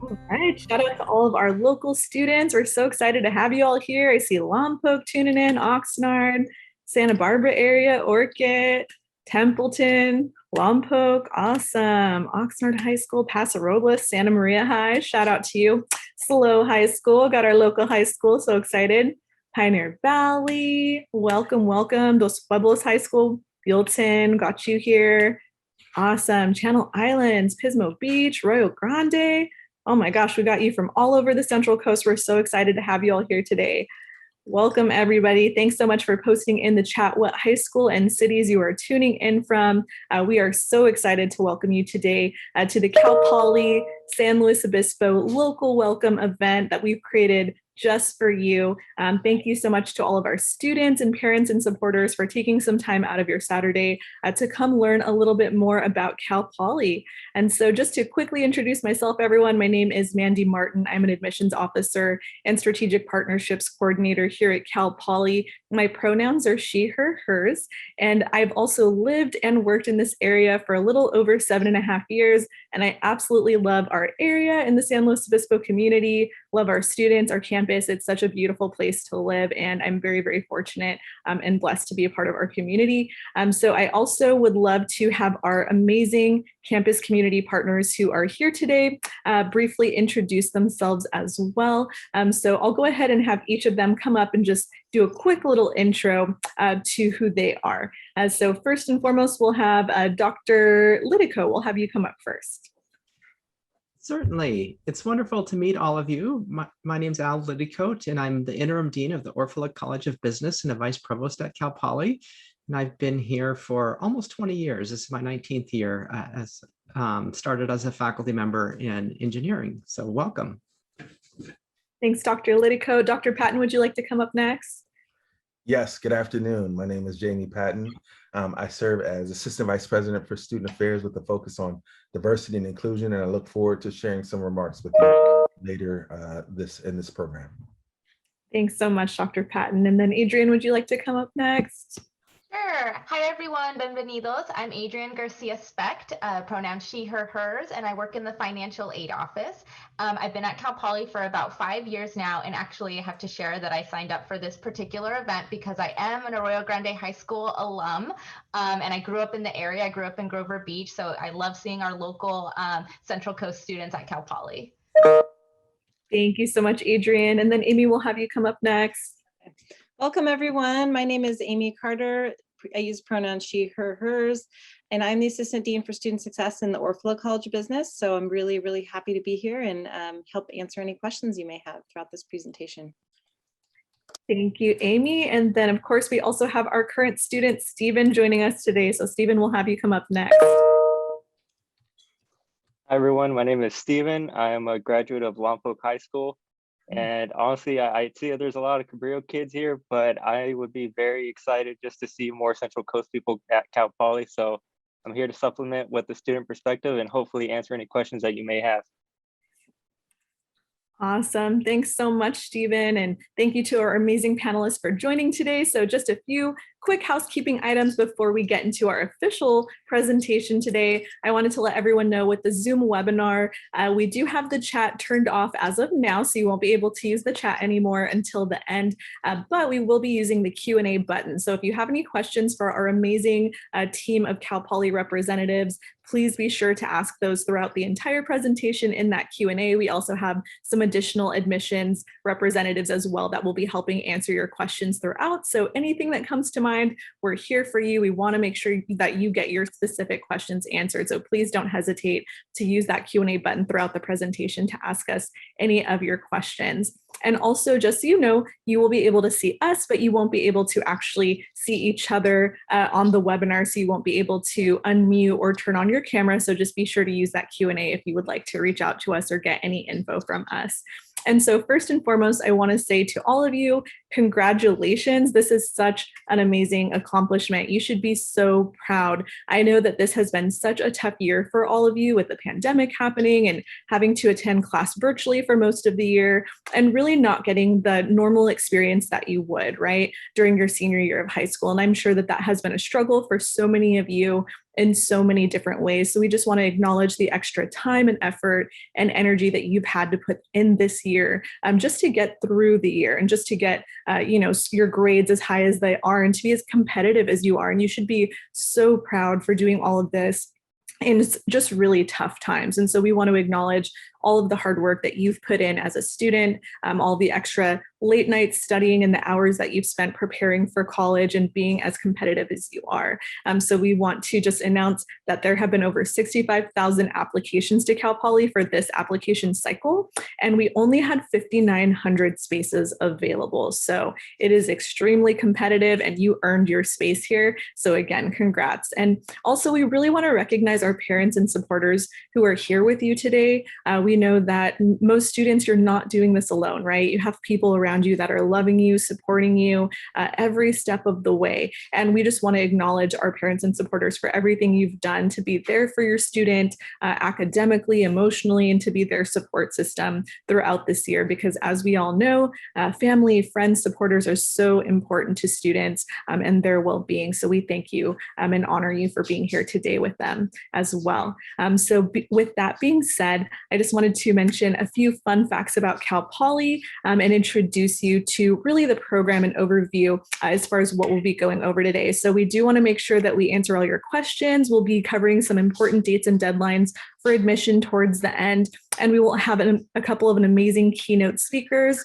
All right, shout out to all of our local students. We're so excited to have you all here. I see Lompoc tuning in, Oxnard, Santa Barbara area, Orchid, Templeton, Lompoc, awesome. Oxnard High School, Paso Robles, Santa Maria High, shout out to you. SLO High School, got our local high school, so excited. Pioneer Valley, welcome, welcome. Dos Pueblos High School, Buellton, got you here. Awesome. Channel Islands, Pismo Beach, Royal Grande. Oh my gosh, we got you from all over the Central Coast. We're so excited to have you all here today. Welcome, everybody. Thanks so much for posting in the chat what high school and cities you are tuning in from. We are so excited to welcome you today to the Cal Poly San Luis Obispo local welcome event that we've created just for you. Thank you so much to all of our students and parents and supporters for taking some time out of your Saturday to come learn a little bit more about Cal Poly. And so just to quickly introduce myself, everyone, my name is Mandy Martin. I'm an admissions officer and strategic partnerships coordinator here at Cal Poly. My pronouns are she, her, hers, and I've also lived and worked in this area for a little over 7.5 years, and I absolutely love our area in the San Luis Obispo community, love our students, our campus. It's such a beautiful place to live, and I'm very, very fortunate and blessed to be a part of our community. So I also would love to have our amazing campus community partners who are here today briefly introduce themselves as well. So I'll go ahead and have each of them come up and just do a quick little intro to who they are. So first and foremost, we'll have Dr. Lidico. We'll have you come up first. Certainly. It's wonderful to meet all of you. My name's Al Lidicote, and I'm the interim dean of the Orfalea College of Business and a vice provost at Cal Poly. And I've been here for almost 20 years. This is my 19th year as started as a faculty member in engineering. So welcome. Thanks, Dr. Lidico. Dr. Patton, would you like to come up next? Yes, good afternoon. My name is Jamie Patton. I serve as Assistant Vice President for Student Affairs with a focus on diversity and inclusion, and I look forward to sharing some remarks with you later in this program. Thanks so much, Dr. Patton. And then Adrian, would you like to come up next? Sure. Hi, everyone. Bienvenidos. I'm Adrian Garcia Specht, pronoun she, her, hers, and I work in the financial aid office. I've been at Cal Poly for about 5 years now, and actually I have to share that I signed up for this particular event because I am an Arroyo Grande High School alum, and I grew up in the area. I grew up in Grover Beach, so I love seeing our local Central Coast students at Cal Poly. Thank you so much, Adrian. And then Amy, we'll have you come up next. Welcome, everyone. My name is Amy Carter. I use pronouns she, her, hers, and I'm the Assistant Dean for Student Success in the Orfalea College of Business. So I'm really, really happy to be here and help answer any questions you may have throughout this presentation. Thank you, Amy. And then, of course, we also have our current student, Stephen, joining us today. So Stephen, we'll have you come up next. Hi, everyone. My name is Stephen. I am a graduate of Lompoc High School. And honestly, I see there's a lot of Cabrillo kids here, but I would be very excited just to see more Central Coast people at Cal Poly. So I'm here to supplement with the student perspective and hopefully answer any questions that you may have. Awesome. Thanks so much, Stephen. And thank you to our amazing panelists for joining today. So just a few quick housekeeping items before we get into our official presentation today. I wanted to let everyone know with the Zoom webinar, we do have the chat turned off as of now, so you won't be able to use the chat anymore until the end, but we will be using the Q&A button. So if you have any questions for our amazing team of Cal Poly representatives, please be sure to ask those throughout the entire presentation in that Q&A. We also have some additional admissions representatives as well that will be helping answer your questions throughout. So anything that comes to mind, we're here for you. We want to make sure that you get your specific questions answered. So please don't hesitate to use that Q&A button throughout the presentation to ask us any of your questions. And also, just so you know, you will be able to see us, but you won't be able to actually see each other on the webinar. So you won't be able to unmute or turn on your camera. So just be sure to use that Q&A if you would like to reach out to us or get any info from us. And so first and foremost, I want to say to all of you, congratulations. This is such an amazing accomplishment. You should be so proud. I know that this has been such a tough year for all of you with the pandemic happening and having to attend class virtually for most of the year and really not getting the normal experience that you would, right, during your senior year of high school. And I'm sure that that has been a struggle for so many of you. in so many different ways. So we just want to acknowledge the extra time and effort and energy that you've had to put in this year, just to get through the year and just to get, your grades as high as they are and to be as competitive as you are. And you should be so proud for doing all of this in just really tough times. And so we want to acknowledge all of the hard work that you've put in as a student, all the extra late nights studying and the hours that you've spent preparing for college and being as competitive as you are. So we want to just announce that there have been over 65,000 applications to Cal Poly for this application cycle, and we only had 5,900 spaces available. So it is extremely competitive and you earned your space here. So again, congrats. And also we really want to recognize our parents and supporters who are here with you today. We know that most students, you're not doing this alone, right? You have people around you that are loving you, supporting you every step of the way. And we just want to acknowledge our parents and supporters for everything you've done to be there for your student academically, emotionally, and to be their support system throughout this year. Because as we all know, family, friends, supporters are so important to students and their well-being. So we thank you and honor you for being here today with them as well. With that being said, I just wanted to mention a few fun facts about Cal Poly and introduce you to really the program and overview as far as what we'll be going over today. So we do want to make sure that we answer all your questions. We'll be covering some important dates and deadlines for admission towards the end, and we will have a couple of amazing keynote speakers.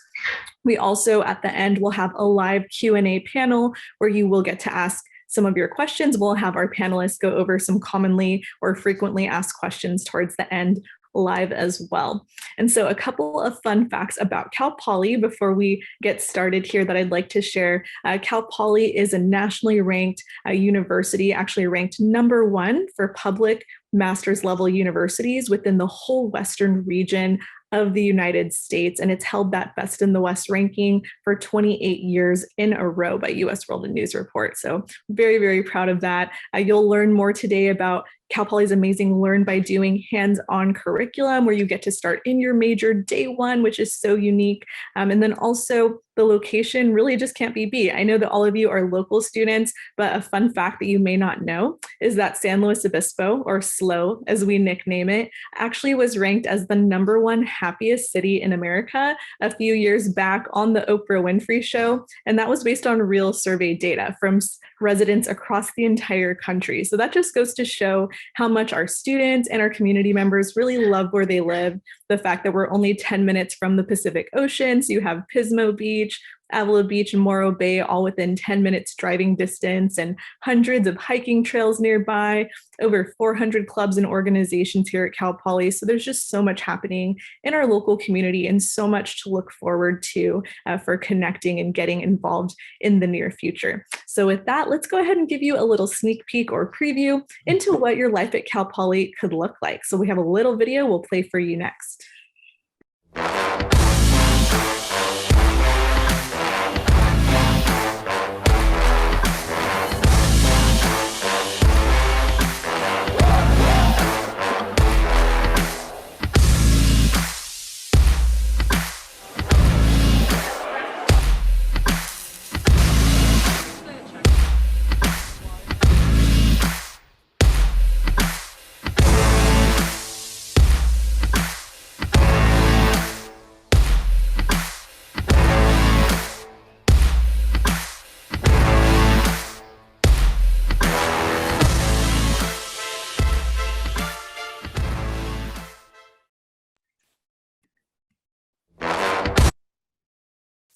We also, at the end, will have a live Q&A panel where you will get to ask some of your questions. We'll have our panelists go over some commonly or frequently asked questions towards the end live as well. And so a couple of fun facts about Cal Poly before we get started here that I'd like to share. Cal Poly is a nationally ranked university, actually ranked #1 for public master's level universities within the whole Western region of the United States. And it's held that Best in the West ranking for 28 years in a row by US World News Report. So very, very proud of that. You'll learn more today about Cal Poly's amazing Learn by Doing hands-on curriculum, where you get to start in your major day one, which is so unique. And then also the location really just can't be beat. I know that all of you are local students, but a fun fact that you may not know is that San Luis Obispo, or SLO as we nickname it, actually was ranked as the #1 happiest city in America a few years back on the Oprah Winfrey Show. And that was based on real survey data from residents across the entire country. So that just goes to show how much our students and our community members really love where they live. The fact that we're only 10 minutes from the Pacific Ocean. So you have Pismo Beach, Avila Beach, and Morro Bay, all within 10 minutes driving distance, and hundreds of hiking trails nearby, over 400 clubs and organizations here at Cal Poly. So there's just so much happening in our local community and so much to look forward to for connecting and getting involved in the near future. So with that, let's go ahead and give you a little sneak peek or preview into what your life at Cal Poly could look like. So we have a little video we'll play for you next.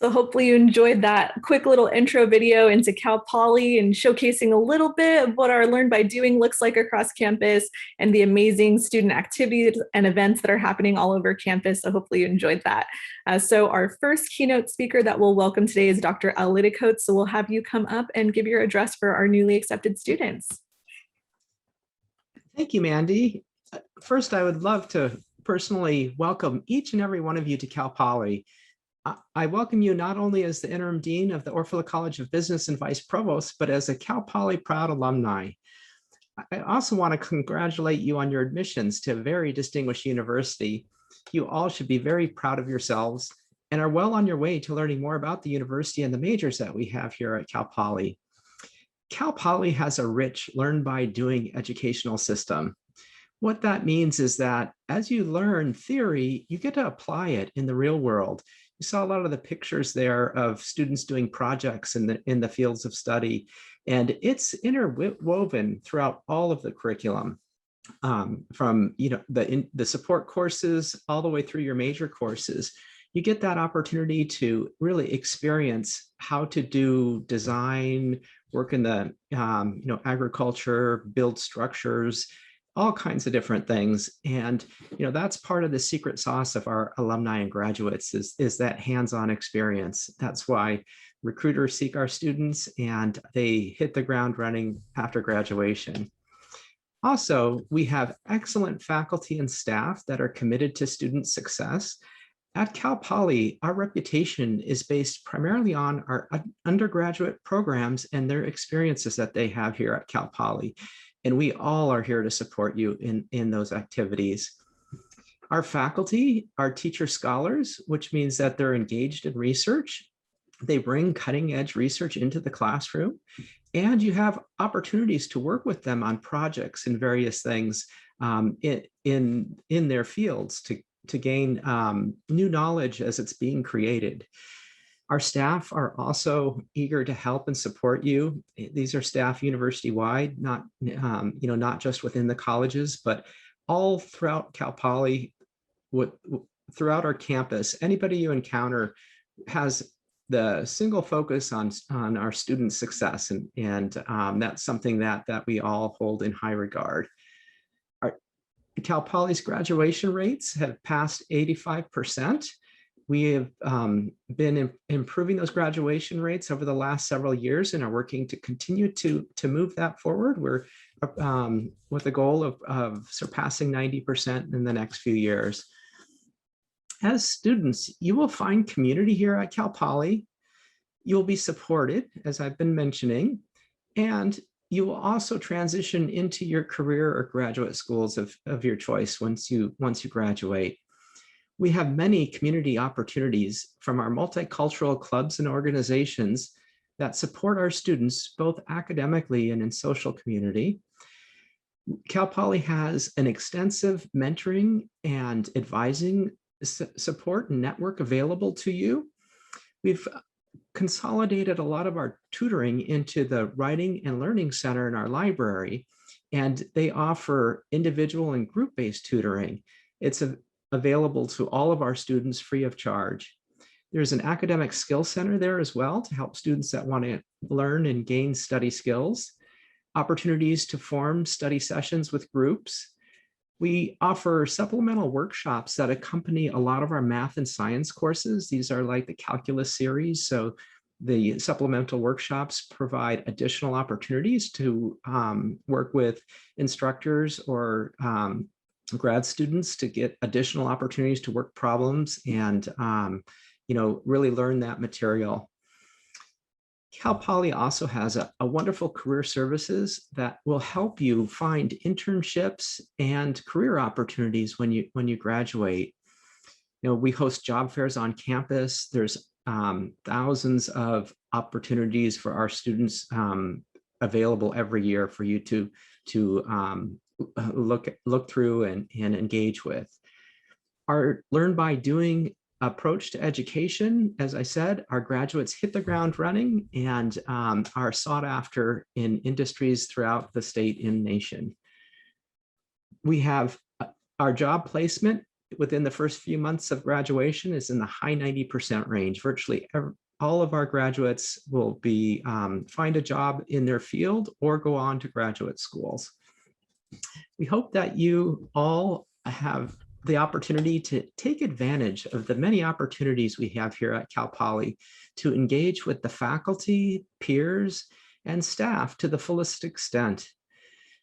So hopefully you enjoyed that quick little intro video into Cal Poly and showcasing a little bit of what our Learn by Doing looks like across campus and the amazing student activities and events that are happening all over campus. So hopefully you enjoyed that. So our first keynote speaker that we'll welcome today is Dr. Al Liddicoat. So we'll have you come up and give your address for our newly accepted students. Thank you, Mandy. First, I would love to personally welcome each and every one of you to Cal Poly. I welcome you not only as the interim dean of the Orfalea College of Business and vice provost, but as a Cal Poly proud alumni. I also want to congratulate you on your admissions to a very distinguished university. You all should be very proud of yourselves and are well on your way to learning more about the university and the majors that we have here at Cal Poly. Cal Poly has a rich learn by doing educational system. What that means is that as you learn theory, you get to apply it in the real world. You saw a lot of the pictures there of students doing projects in the fields of study, and it's interwoven throughout all of the curriculum, from the support courses all the way through your major courses. You get that opportunity to really experience how to do design, work in the agriculture, build structures, all kinds of different things. And that's part of the secret sauce of our alumni and graduates is that hands-on experience. That's why recruiters seek our students and they hit the ground running after graduation. Also, we have excellent faculty and staff that are committed to student success. At Cal Poly, our reputation is based primarily on our undergraduate programs and their experiences that they have here at Cal Poly. And we all are here to support you in those activities. Our faculty are teacher scholars, which means that they're engaged in research. They bring cutting edge research into the classroom, and you have opportunities to work with them on projects and various things in their fields to gain new knowledge as it's being created. Our staff are also eager to help and support you. These are staff university-wide, not just within the colleges, but all throughout Cal Poly, throughout our campus. Anybody you encounter has the single focus on our student success, and that's something that we all hold in high regard. Cal Poly's graduation rates have passed 85%. We have been improving those graduation rates over the last several years and are working to continue to move that forward. We're with a goal of surpassing 90% in the next few years. As students, you will find community here at Cal Poly. You'll be supported, as I've been mentioning, and you will also transition into your career or graduate schools of your choice once you graduate. We have many community opportunities from our multicultural clubs and organizations that support our students both academically and in social community. Cal Poly has an extensive mentoring and advising support and network available to you. We've consolidated a lot of our tutoring into the Writing and Learning Center in our library, and they offer individual and group-based tutoring. It's available to all of our students free of charge. There's an academic skill center there as well to help students that want to learn and gain study skills, opportunities to form study sessions with groups. We offer supplemental workshops that accompany a lot of our math and science courses. These are like the calculus series. So the supplemental workshops provide additional opportunities to work with instructors or grad students to get additional opportunities to work problems and really learn that material. Cal Poly also has a wonderful career services that will help you find internships and career opportunities when you graduate. We host job fairs on campus. There's thousands of opportunities for our students available every year for you to look through and engage with. Our learn by doing approach to education, as I said, our graduates hit the ground running and are sought after in industries throughout the state and nation. We have our job placement within the first few months of graduation is in the high 90% range. Virtually all of our graduates will be find a job in their field or go on to graduate schools. We hope that you all have the opportunity to take advantage of the many opportunities we have here at Cal Poly to engage with the faculty, peers, and staff to the fullest extent.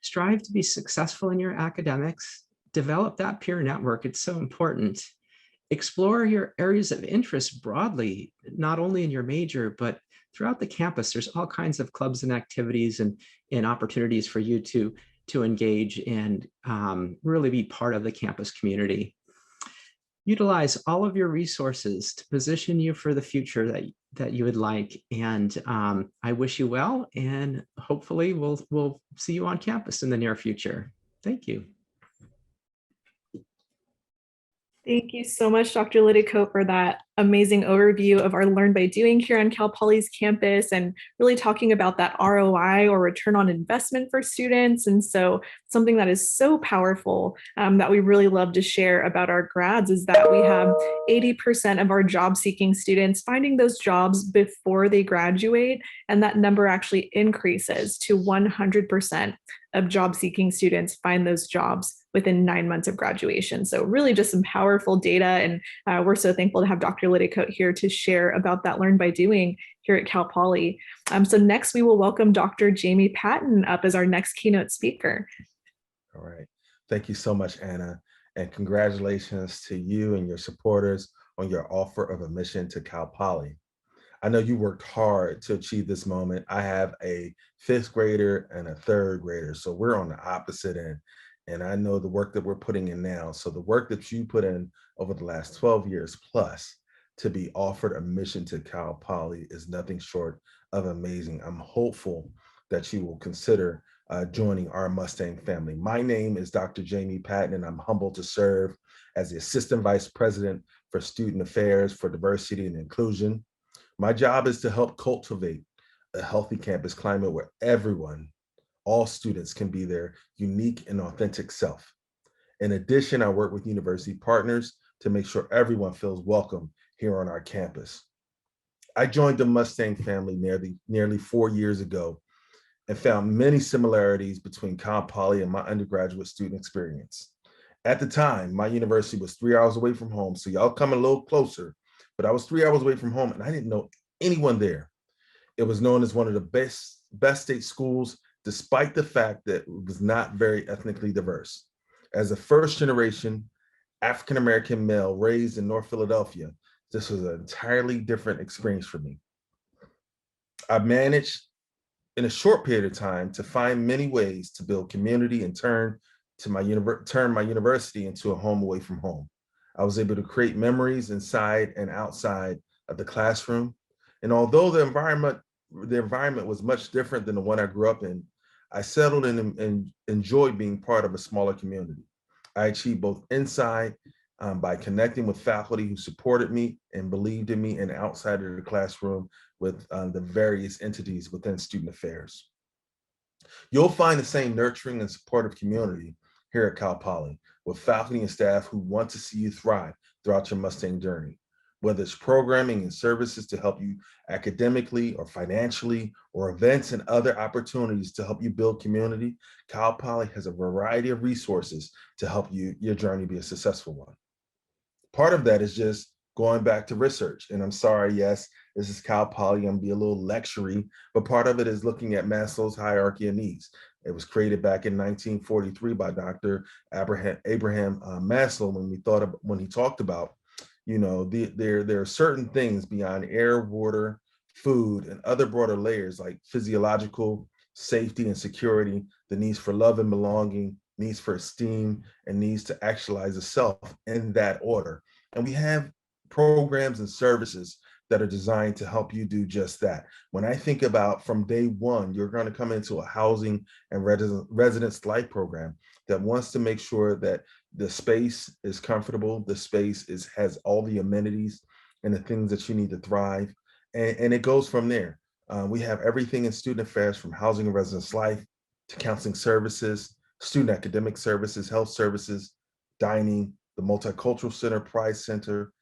Strive to be successful in your academics, develop that peer network, it's so important. Explore your areas of interest broadly, not only in your major, but throughout the campus. There's all kinds of clubs and activities and opportunities for you to engage and really be part of the campus community. utilize all of your resources to position you for the future that you would like. And I wish you well, and hopefully we'll see you on campus in the near future. Thank you. Thank you so much, Dr. Lidicote, for that amazing overview of our Learn by Doing here on Cal Poly's campus, and really talking about that ROI, or return on investment, for students. And so something that is so powerful that we really love to share about our grads is that we have 80% of our job seeking students finding those jobs before they graduate. And that number actually increases to 100% of job seeking students find those jobs within 9 months of graduation. So really just some powerful data. And we're so thankful to have Dr. Lidicote here to share about that Learn by Doing here at Cal Poly. So next we will welcome Dr. Jamie Patton up as our next keynote speaker. All right. Thank you so much, Anna. And congratulations to you and your supporters on your offer of admission to Cal Poly. I know you worked hard to achieve this moment. I have a 5th grader and a 3rd grader, so we're on the opposite end. And I know the work that we're putting in now. So the work that you put in over the last 12 years plus to be offered admission to Cal Poly is nothing short of amazing. I'm hopeful that you will consider joining our Mustang family. My name is Dr. Jamie Patton, and I'm humbled to serve as the Assistant Vice President for Student Affairs for Diversity and Inclusion. My job is to help cultivate a healthy campus climate where everyone, all students, can be their unique and authentic self. In addition, I work with university partners to make sure everyone feels welcome here on our campus. I joined the Mustang family nearly 4 years ago and found many similarities between Cal Poly and my undergraduate student experience. At the time, my university was 3 hours away from home, so y'all come a little closer, but I was 3 hours away from home and I didn't know anyone there. It was known as one of the best state schools, despite the fact that it was not very ethnically diverse. As a first-generation African-American male raised in North Philadelphia, this was an entirely different experience for me. I managed in a short period of time to find many ways to build community and turn my university into a home away from home. I was able to create memories inside and outside of the classroom. And although the environment was much different than the one I grew up in, I settled in and enjoyed being part of a smaller community. I achieved both inside by connecting with faculty who supported me and believed in me, and outside of the classroom with the various entities within student affairs. You'll find the same nurturing and supportive community here at Cal Poly, with faculty and staff who want to see you thrive throughout your Mustang journey. Whether it's programming and services to help you academically or financially, or events and other opportunities to help you build community, Cal Poly has a variety of resources to help your journey be a successful one. Part of that is just going back to research. And I'm sorry, yes, this is Cal Poly, I'm gonna be a little lectury, but part of it is looking at Maslow's hierarchy of needs. It was created back in 1943 by Dr. Abraham Maslow when he talked about, you know, there are certain things beyond air, water, food, and other broader layers like physiological safety and security, the needs for love and belonging, needs for esteem, and needs to actualize the self in that order. And we have programs and services that are designed to help you do just that. When I think about from day one, you're going to come into a housing and residence life program that wants to make sure that the space is comfortable, the space has all the amenities and the things that you need to thrive. And it goes from there. We have everything in student affairs, from housing and residence life to counseling services, student academic services, health services, dining, the Multicultural Center, Pride Center,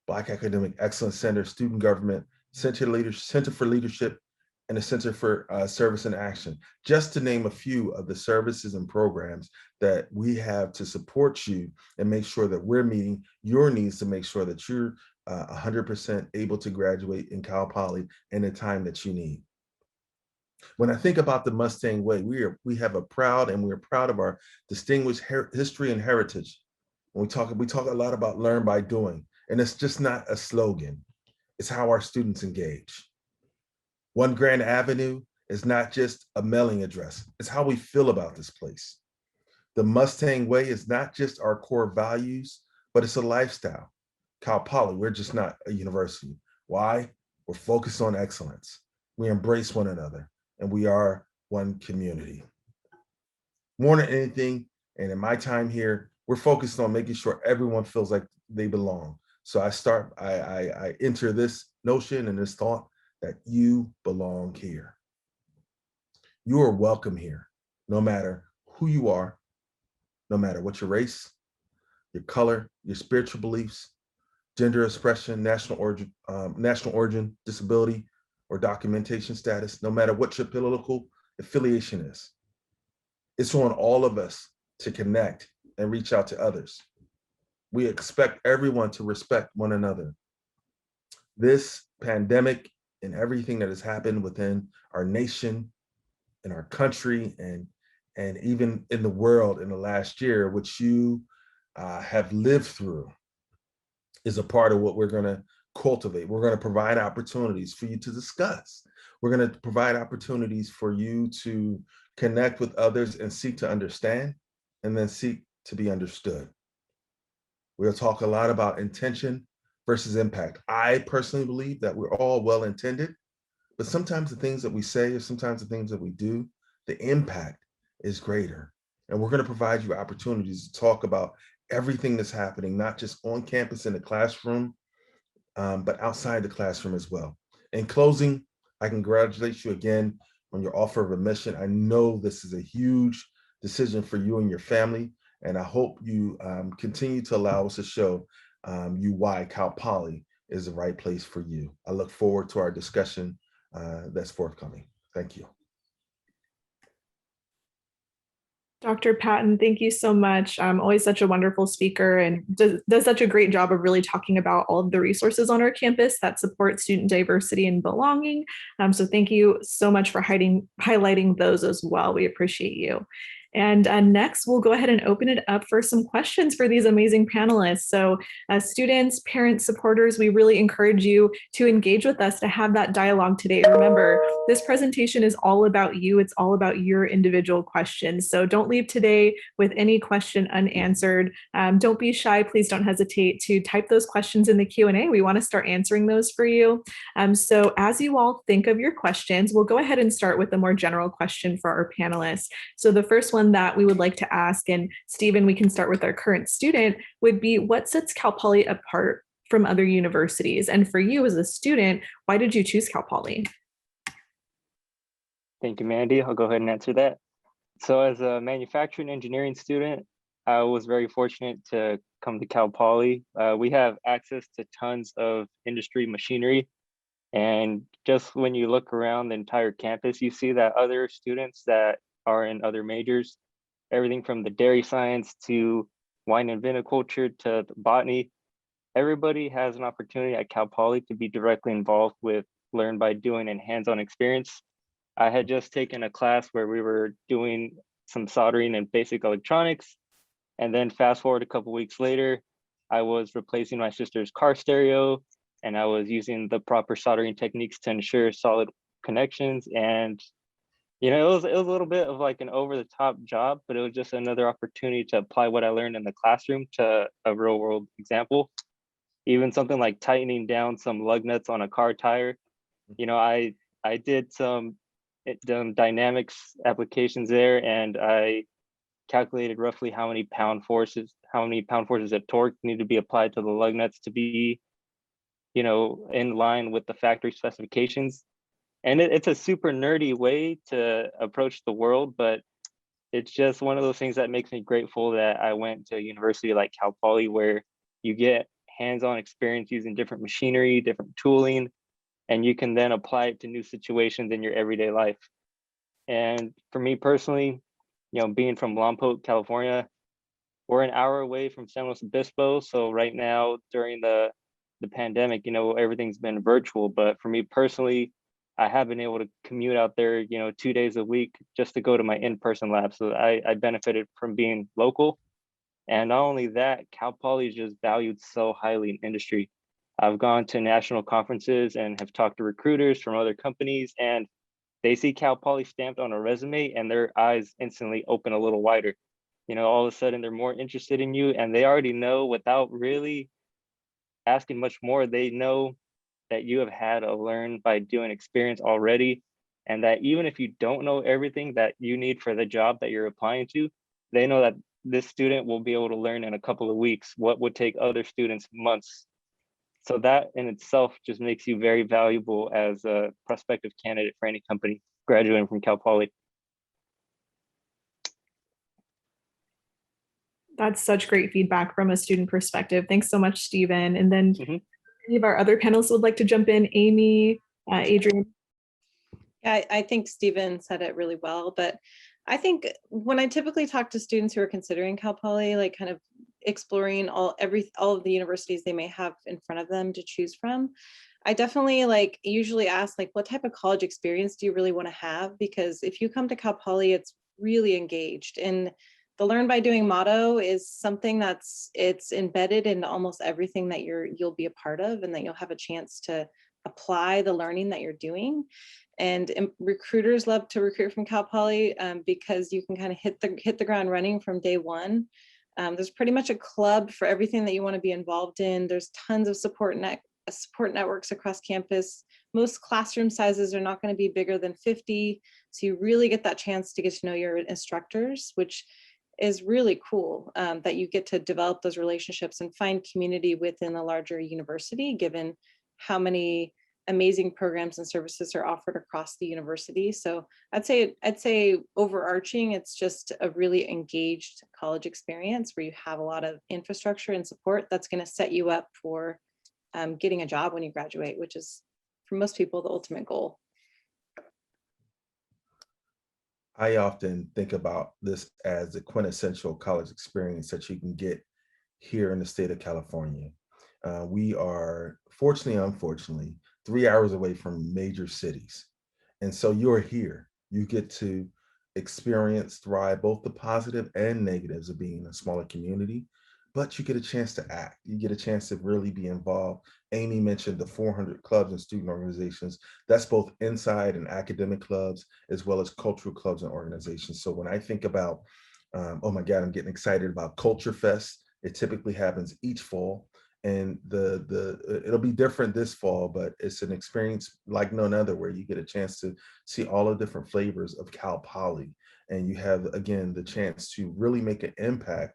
Black Academic Excellence Center, Student Government, Center for Leadership, and the Center for Service and Action, just to name a few of the services and programs that we have to support you and make sure that we're meeting your needs to make sure that you're 100% able to graduate in Cal Poly in the time that you need. When I think about the Mustang Way, we have a proud, and we're proud of our distinguished history and heritage. When we talk a lot about learn by doing, and it's just not a slogan. It's how our students engage. One Grand Avenue is not just a mailing address. It's how we feel about this place. The Mustang Way is not just our core values, but it's a lifestyle. Cal Poly, we're just not a university. Why? We're focused on excellence. We embrace one another, and we are one community. More than anything, and in my time here, we're focused on making sure everyone feels like they belong. So I enter this notion and this thought that you belong here. You are welcome here, no matter who you are, no matter what your race, your color, your spiritual beliefs, gender expression, national origin, disability, or documentation status, no matter what your political affiliation is. It's on all of us to connect and reach out to others. We expect everyone to respect one another. This pandemic and everything that has happened within our nation, in our country, and even in the world in the last year, which you have lived through, is a part of what we're going to cultivate. We're going to provide opportunities for you to discuss. We're going to provide opportunities for you to connect with others and seek to understand, and then seek to be understood. We'll talk a lot about intention versus impact. I personally believe that we're all well-intended, but sometimes the things that we say or sometimes the things that we do, the impact is greater. And we're going to provide you opportunities to talk about everything that's happening, not just on campus in the classroom, but outside the classroom as well. In closing, I congratulate you again on your offer of admission. I know this is a huge decision for you and your family, and I hope you continue to allow us to show you why Cal Poly is the right place for you. I look forward to our discussion that's forthcoming. Thank you. Dr. Patton, thank you so much. Always such a wonderful speaker and does such a great job of really talking about all of the resources on our campus that support student diversity and belonging. So thank you so much for highlighting those as well. We appreciate you. And next, we'll go ahead and open it up for some questions for these amazing panelists. So students, parents, supporters, we really encourage you to engage with us, to have that dialogue today. Remember, this presentation is all about you. It's all about your individual questions. So don't leave today with any question unanswered. Don't be shy. Please don't hesitate to type those questions in the Q&A. We want to start answering those for you. So as you all think of your questions, we'll go ahead and start with a more general question for our panelists. So the first one that we would like to ask, and Stephen, we can start with our current student, would be what sets Cal Poly apart from other universities? And for you as a student, why did you choose Cal Poly? Thank you, Mandy. I'll go ahead and answer that. So as a manufacturing engineering student, I was very fortunate to come to Cal Poly. We have access to tons of industry machinery. And just when you look around the entire campus, you see that other students that are in other majors, everything from the dairy science to wine and viniculture to botany, everybody has an opportunity at Cal Poly to be directly involved with learn by doing and hands-on experience. I had just taken a class where we were doing some soldering and basic electronics. And then fast forward a couple weeks later, I was replacing my sister's car stereo, and I was using the proper soldering techniques to ensure solid connections. And you know, it was a little bit of like an over-the-top job, but it was just another opportunity to apply what I learned in the classroom to a real-world example. Even something like tightening down some lug nuts on a car tire. You know, I did some dynamics applications there, and I calculated roughly how many pound forces of torque need to be applied to the lug nuts to be, you know, in line with the factory specifications. And it's a super nerdy way to approach the world, but it's just one of those things that makes me grateful that I went to a university like Cal Poly, where you get hands-on experience using different machinery, different tooling, and you can then apply it to new situations in your everyday life. And for me personally, you know, being from Lompoc, California, we're an hour away from San Luis Obispo. So right now during the pandemic, you know, everything's been virtual, but for me personally, I have been able to commute out there, you know, 2 days a week just to go to my in-person lab. So I benefited from being local. And not only that, Cal Poly is just valued so highly in industry. I've gone to national conferences and have talked to recruiters from other companies, and they see Cal Poly stamped on a resume and their eyes instantly open a little wider. You know, all of a sudden they're more interested in you, and they already know without really asking much more. They know that you have had a learn by doing experience already, and that even if you don't know everything that you need for the job that you're applying to, they know that this student will be able to learn in a couple of weeks what would take other students months. So that in itself just makes you very valuable as a prospective candidate for any company graduating from Cal Poly. That's such great feedback from a student perspective. Thanks so much, Stephen. And then any of our other panelists would like to jump in? Amy, Adrian. Yeah, I think Stephen said it really well, but I think when I typically talk to students who are considering Cal Poly, like kind of exploring all of the universities they may have in front of them to choose from, I definitely usually ask what type of college experience do you really want to have? Because if you come to Cal Poly, it's really engaged, and the learn by doing motto is something it's embedded in almost everything that you'll be a part of, and that you'll have a chance to apply the learning that you're doing. And recruiters love to recruit from Cal Poly because you can kind of hit the ground running from day one. There's pretty much a club for everything that you want to be involved in. There's tons of support networks across campus. Most classroom sizes are not going to be bigger than 50, so you really get that chance to get to know your instructors, which is really cool, that you get to develop those relationships and find community within a larger university, given how many amazing programs and services are offered across the university. So I'd say overarching, it's just a really engaged college experience where you have a lot of infrastructure and support that's going to set you up for getting a job when you graduate, which is for most people the ultimate goal. I often think about this as the quintessential college experience that you can get here in the state of California. We are, fortunately, unfortunately, 3 hours away from major cities. And so you're here. You get to experience, thrive, both the positive and negatives of being in a smaller community, but you get a chance to act. You get a chance to really be involved. Amy mentioned the 400 clubs and student organizations. That's both inside and academic clubs, as well as cultural clubs and organizations. So when I think about, oh my God, I'm getting excited about Culture Fest. It typically happens each fall. And it'll be different this fall, but it's an experience like none other, where you get a chance to see all the different flavors of Cal Poly. And you have, again, the chance to really make an impact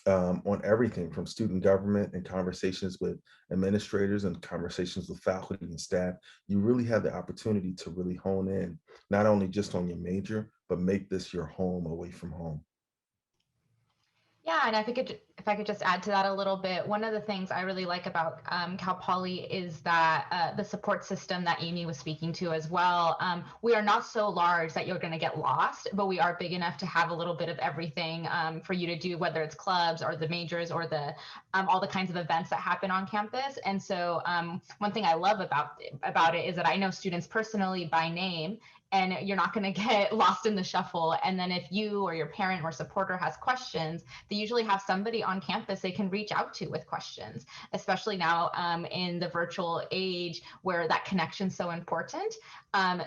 on everything from student government and conversations with administrators and conversations with faculty and staff. You really have the opportunity to really hone in, not only just on your major, but make this your home away from home. Yeah, and if I could just add to that a little bit, one of the things I really like about Cal Poly is that the support system that Amy was speaking to as well. We are not so large that you're going to get lost, but we are big enough to have a little bit of everything for you to do, whether it's clubs or the majors or the all the kinds of events that happen on campus. And so one thing I love about it is that I know students personally by name, and you're not going to get lost in the shuffle. And then if you or your parent or supporter has questions, they usually have somebody on campus they can reach out to with questions, especially now in the virtual age where that connection's so important.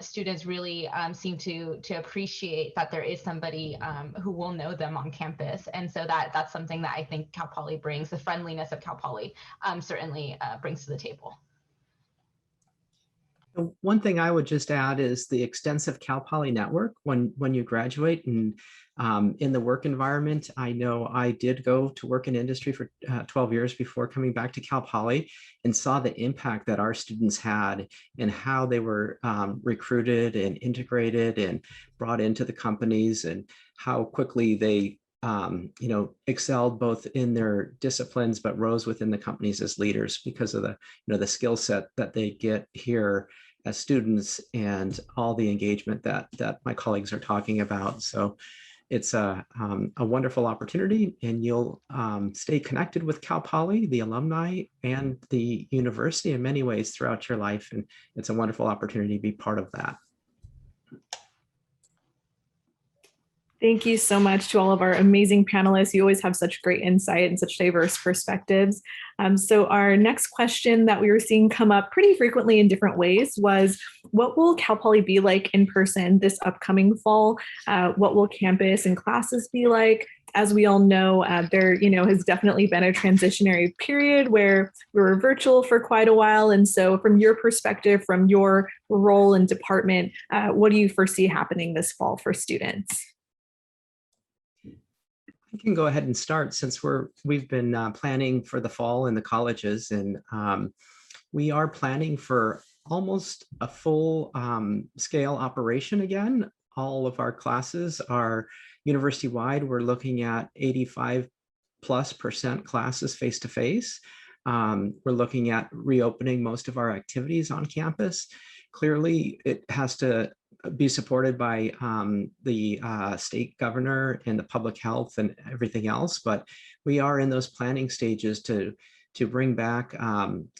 Students really seem to appreciate that there is somebody who will know them on campus. And so that's something that I think Cal Poly brings, the friendliness of Cal Poly certainly brings to the table. One thing I would just add is the extensive Cal Poly network when you graduate, and in the work environment. I know I did go to work in industry for 12 years before coming back to Cal Poly, and saw the impact that our students had and how they were recruited and integrated and brought into the companies, and how quickly they excelled both in their disciplines, but rose within the companies as leaders because of the skill set that they get here as students, and all the engagement that my colleagues are talking about. So it's a wonderful opportunity, and you'll stay connected with Cal Poly, the alumni, and the university in many ways throughout your life. And it's a wonderful opportunity to be part of that. Thank you so much to all of our amazing panelists. You always have such great insight and such diverse perspectives. So our next question that we were seeing come up pretty frequently in different ways was, what will Cal Poly be like in person this upcoming fall? What will campus and classes be like? as we all know, there, has definitely been a transitionary period where we were virtual for quite a while. And so from your perspective, from your role and department, what do you foresee happening this fall for students? I can go ahead and start since we've been planning for the fall in the colleges, and we are planning for almost a full scale operation again. All of our classes are university-wide. We're looking at 85+% classes face-to-face. We're looking at reopening most of our activities on campus. Clearly, it has to be supported by the state governor and the public health and everything else, but we are in those planning stages to bring back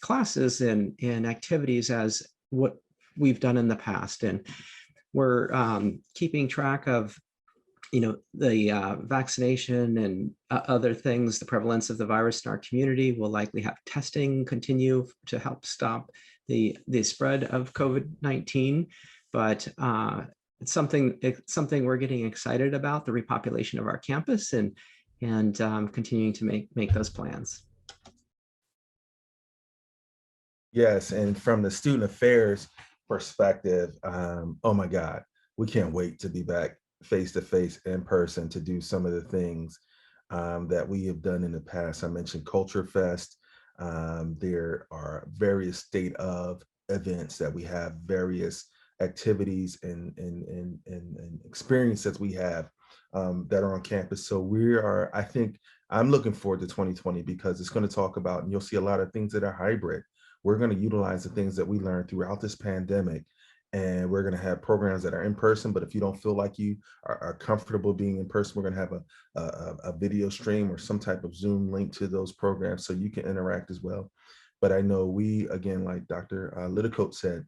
classes and activities as what we've done in the past. And we're keeping track of the vaccination and other things, the prevalence of the virus in our community. We'll likely have testing continue to help stop the spread of COVID-19, but it's something we're getting excited about, the repopulation of our campus, and continuing to make those plans. Yes, and from the student affairs perspective, oh my God, we can't wait to be back face to face in person to do some of the things that we have done in the past. I mentioned Culture Fest. There are various state of events that we have, various activities and experiences we have that are on campus. So I think I'm looking forward to 2020 because it's going to talk about, and you'll see a lot of things that are hybrid. We're going to utilize the things that we learned throughout this pandemic, and we're going to have programs that are in person. But if you don't feel like you are comfortable being in person, we're going to have a video stream or some type of Zoom link to those programs so you can interact as well. But I know we, again, like Dr. Littlecote said,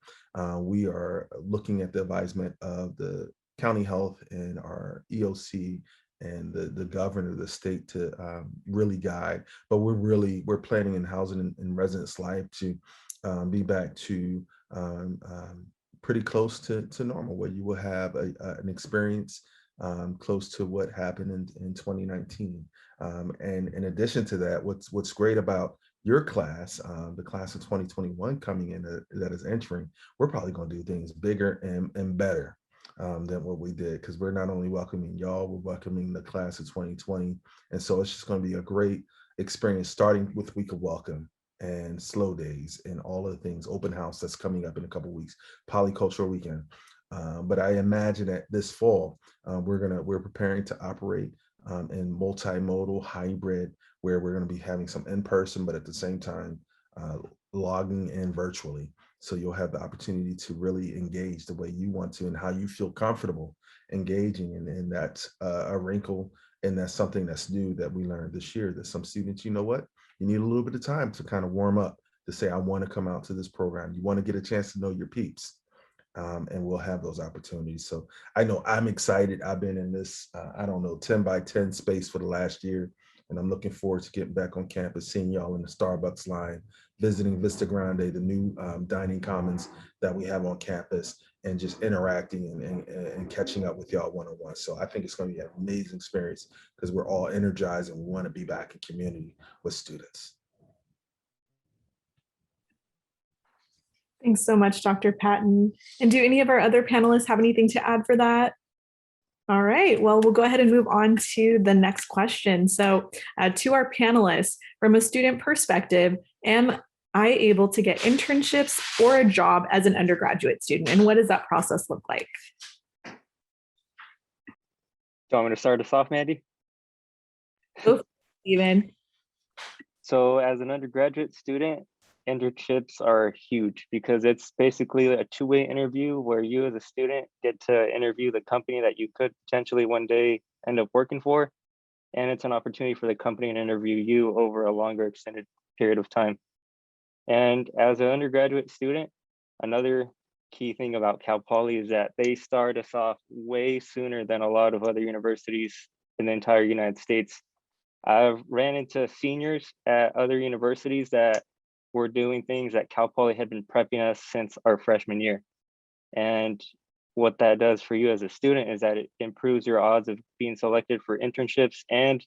we are looking at the advisement of the county health and our EOC and the governor of the state to really guide. But we're planning in housing and residence life to be back to pretty close to normal, where you will have an experience close to what happened in 2019. And in addition to that, what's great about your class, the class of 2021 coming in that is entering, we're probably going to do things bigger and better than what we did, because we're not only welcoming y'all, we're welcoming the class of 2020. And so it's just going to be a great experience, starting with Week of Welcome and Slow Days and all of the things, open house that's coming up in a couple of weeks, Polycultural Weekend. But I imagine that this fall, we're preparing to operate in multimodal hybrid, where we're going to be having some in person, but at the same time, logging in virtually. So you'll have the opportunity to really engage the way you want to and how you feel comfortable engaging. And that's a wrinkle, and that's something that's new that we learned this year, that some students, you know what, you need a little bit of time to kind of warm up, to say, I want to come out to this program. You want to get a chance to know your peeps. And we'll have those opportunities. So I know I'm excited. I've been in this, 10 by 10 space for the last year. And I'm looking forward to getting back on campus, seeing y'all in the Starbucks line, visiting Vista Grande, the new dining commons that we have on campus, and just interacting and catching up with y'all one-on-one. So I think it's going to be an amazing experience, because we're all energized and we want to be back in community with students. Thanks so much, Dr. Patton. And do any of our other panelists have anything to add for that? All right, well, we'll go ahead and move on to the next question. So to our panelists, from a student perspective, am I able to get internships or a job as an undergraduate student? And what does that process look like? Do you want me to start us off, Mandy? Go, Steven. So as an undergraduate student, internships are huge, because it's basically a two-way interview where you as a student get to interview the company that you could potentially one day end up working for. And it's an opportunity for the company to interview you over a longer extended period of time. And as an undergraduate student, another key thing about Cal Poly is that they start us off way sooner than a lot of other universities in the entire United States. I've ran into seniors at other universities that were doing things that Cal Poly had been prepping us since our freshman year. And what that does for you as a student is that it improves your odds of being selected for internships. And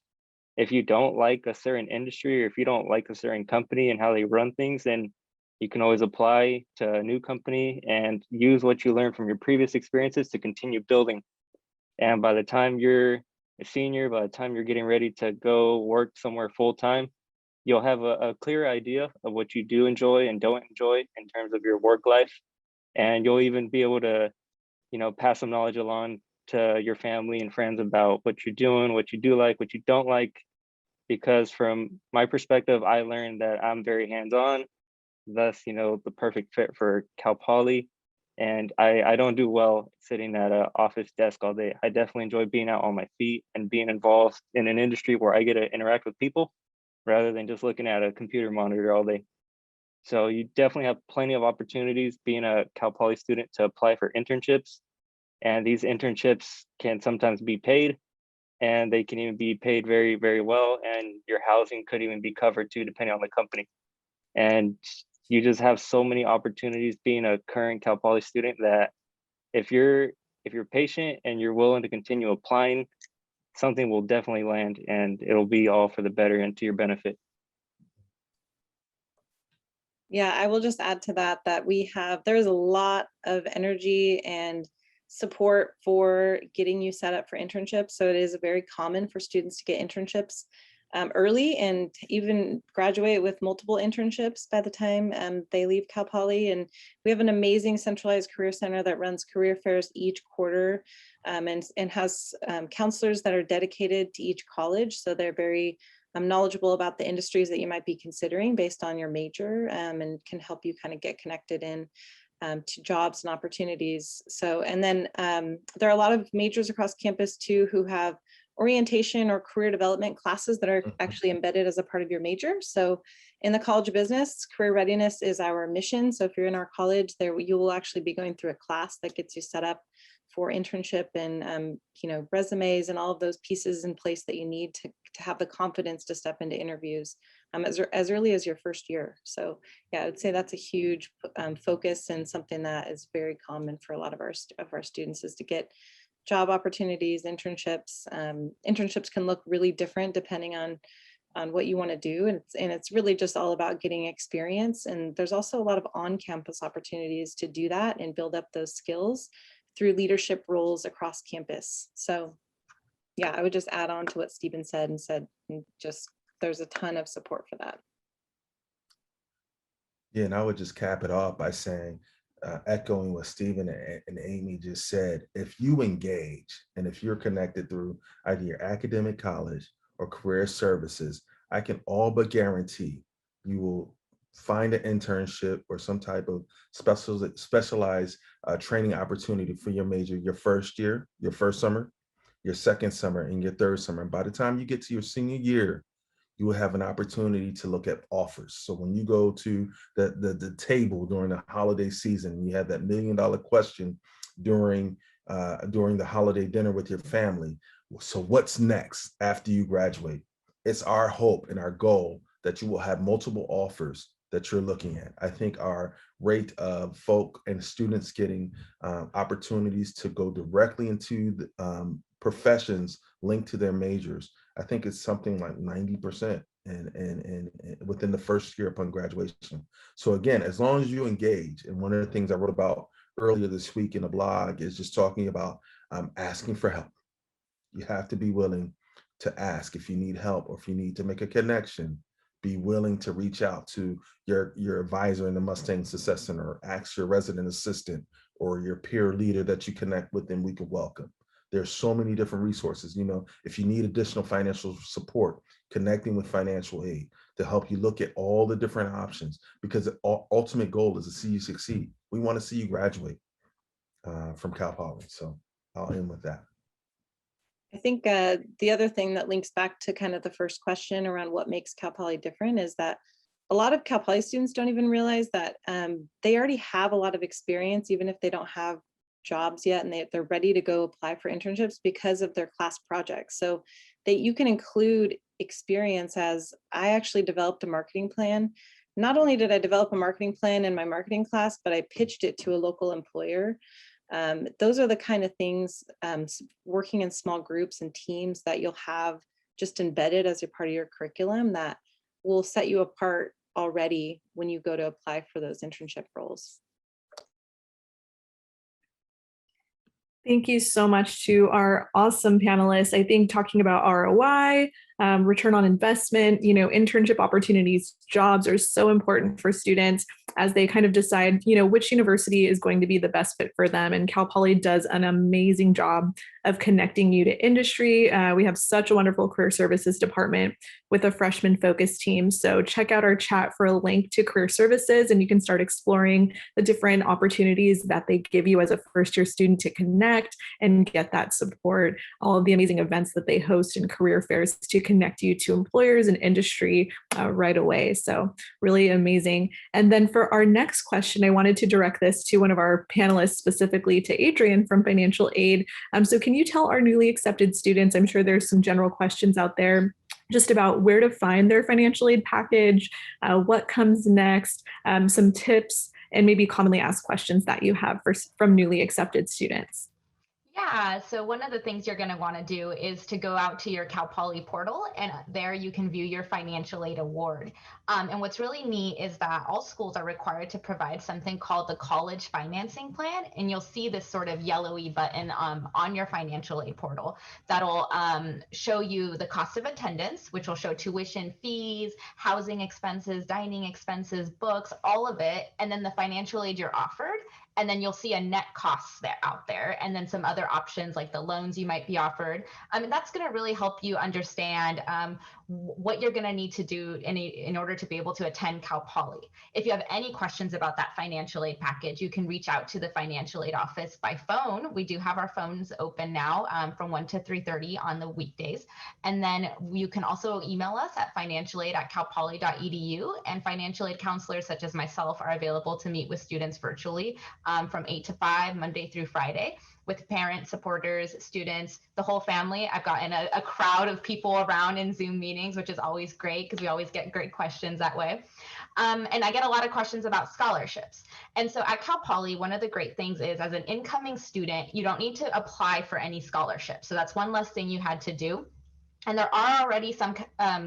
if you don't like a certain industry, or if you don't like a certain company and how they run things, then you can always apply to a new company and use what you learned from your previous experiences to continue building. And by the time you're a senior, by the time you're getting ready to go work somewhere full time, you'll have a clear idea of what you do enjoy and don't enjoy in terms of your work life. And you'll even be able to, pass some knowledge along to your family and friends about what you're doing, what you do like, what you don't like. Because from my perspective, I learned that I'm very hands-on, thus, the perfect fit for Cal Poly. And I don't do well sitting at an office desk all day. I definitely enjoy being out on my feet and being involved in an industry where I get to interact with people rather than just looking at a computer monitor all day. So you definitely have plenty of opportunities being a Cal Poly student to apply for internships. And these internships can sometimes be paid, and they can even be paid very, very well. And your housing could even be covered too, depending on the company. And you just have so many opportunities being a current Cal Poly student that if you're patient and you're willing to continue applying, something will definitely land, and it'll be all for the better and to your benefit. Yeah, I will just add to that there's a lot of energy and support for getting you set up for internships. So it is very common for students to get internships early and even graduate with multiple internships by the time they leave Cal Poly. And we have an amazing centralized career center that runs career fairs each quarter and has counselors that are dedicated to each college. So they're very knowledgeable about the industries that you might be considering based on your major and can help you kind of get connected in to jobs and opportunities. So, and then there are a lot of majors across campus too who have orientation or career development classes that are actually embedded as a part of your major. So in the College of Business, career readiness is our mission. So if you're in our college, there you will actually be going through a class that gets you set up for internship and resumes and all of those pieces in place that you need to have the confidence to step into interviews as early as your first year. So yeah, I would say that's a huge focus and something that is very common for a lot of our students is to get job opportunities, internships. Internships can look really different depending on what you want to do. And it's really just all about getting experience. And there's also a lot of on-campus opportunities to do that and build up those skills through leadership roles across campus. So yeah, I would just add on to what Stephen said and just there's a ton of support for that. Yeah, and I would just cap it off by saying, echoing what Stephen and Amy just said, if you engage and if you're connected through either your academic college or career services, I can all but guarantee you will find an internship or some type of specialized training opportunity for your major, your first year, your first summer, your second summer, and your third summer. And by the time you get to your senior year, you will have an opportunity to look at offers. So when you go to the table during the holiday season, you have that $1 million question during the holiday dinner with your family. So what's next after you graduate? It's our hope and our goal that you will have multiple offers that you're looking at. I think our rate of folk and students getting opportunities to go directly into the professions linked to their majors, I think it's something like 90% and within the first year upon graduation. So again, as long as you engage, and one of the things I wrote about earlier this week in a blog is just talking about asking for help. You have to be willing to ask if you need help or if you need to make a connection. Be willing to reach out to your advisor in the Mustang Success Center, or ask your resident assistant or your peer leader that you connect with, and we can welcome. There's so many different resources. If you need additional financial support, connecting with financial aid to help you look at all the different options, because the ultimate goal is to see you succeed. We want to see you graduate from Cal Poly. So I'll end with that. I think the other thing that links back to kind of the first question around what makes Cal Poly different is that a lot of Cal Poly students don't even realize that they already have a lot of experience, even if they don't have jobs yet, and they're ready to go apply for internships because of their class projects. So that you can include experience as I actually developed a marketing plan. Not only did I develop a marketing plan in my marketing class, but I pitched it to a local employer Those are the kind of things, working in small groups and teams that you'll have just embedded as a part of your curriculum that will set you apart already when you go to apply for those internship roles. Thank you so much to our awesome panelists. I think talking about ROI, return on investment, internship opportunities, jobs are so important for students as they kind of decide, which university is going to be the best fit for them. And Cal Poly does an amazing job of connecting you to industry. We have such a wonderful career services department with a freshman focused team. So check out our chat for a link to career services, and you can start exploring the different opportunities that they give you as a first year student to connect and get that support, all of the amazing events that they host and career fairs to connect you to employers and industry right away. So really amazing. And then for our next question, I wanted to direct this to one of our panelists, specifically to Adrian from Financial Aid. So can you tell our newly accepted students, I'm sure there's some general questions out there just about where to find their financial aid package, what comes next, some tips, and maybe commonly asked questions that you have from newly accepted students. Yeah, so one of the things you're going to want to do is to go out to your Cal Poly portal, and there you can view your financial aid award. And what's really neat is that all schools are required to provide something called the college financing plan, and you'll see this sort of yellowy button on your financial aid portal that'll show you the cost of attendance, which will show tuition, fees, housing expenses, dining expenses, books, all of it, and then the financial aid you're offered. And then you'll see a net cost out there, and then some other options like the loans you might be offered. And that's going to really help you understand what you're going to need to do in order to be able to attend Cal Poly. If you have any questions about that financial aid package, you can reach out to the financial aid office by phone. We do have our phones open now from 1 to 3:30 on the weekdays. And then you can also email us at financialaid@calpoly.edu, and financial aid counselors such as myself are available to meet with students virtually from 8 to 5, Monday through Friday, with parents, supporters, students, the whole family. I've gotten a crowd of people around in Zoom meetings, which is always great because we always get great questions that way. And I get a lot of questions about scholarships. And so at Cal Poly, one of the great things is as an incoming student, you don't need to apply for any scholarship. So that's one less thing you had to do. And there are already some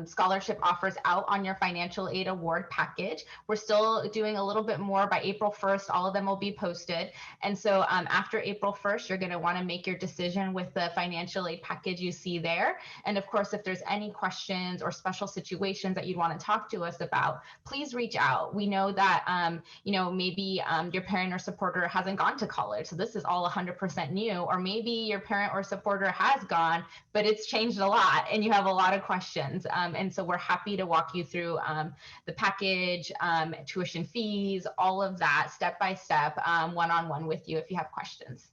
scholarship offers out on your financial aid award package. We're still doing a little bit more. By April 1st, all of them will be posted. And so after April 1st, you're going to want to make your decision with the financial aid package you see there. And of course, if there's any questions or special situations that you'd want to talk to us about, please reach out. We know that, maybe your parent or supporter hasn't gone to college. So this is all 100% new. Or maybe your parent or supporter has gone, but it's changed a lot and you have a lot of questions. And so we're happy to walk you through the package, tuition fees, all of that step by step, one-on-one with you if you have questions.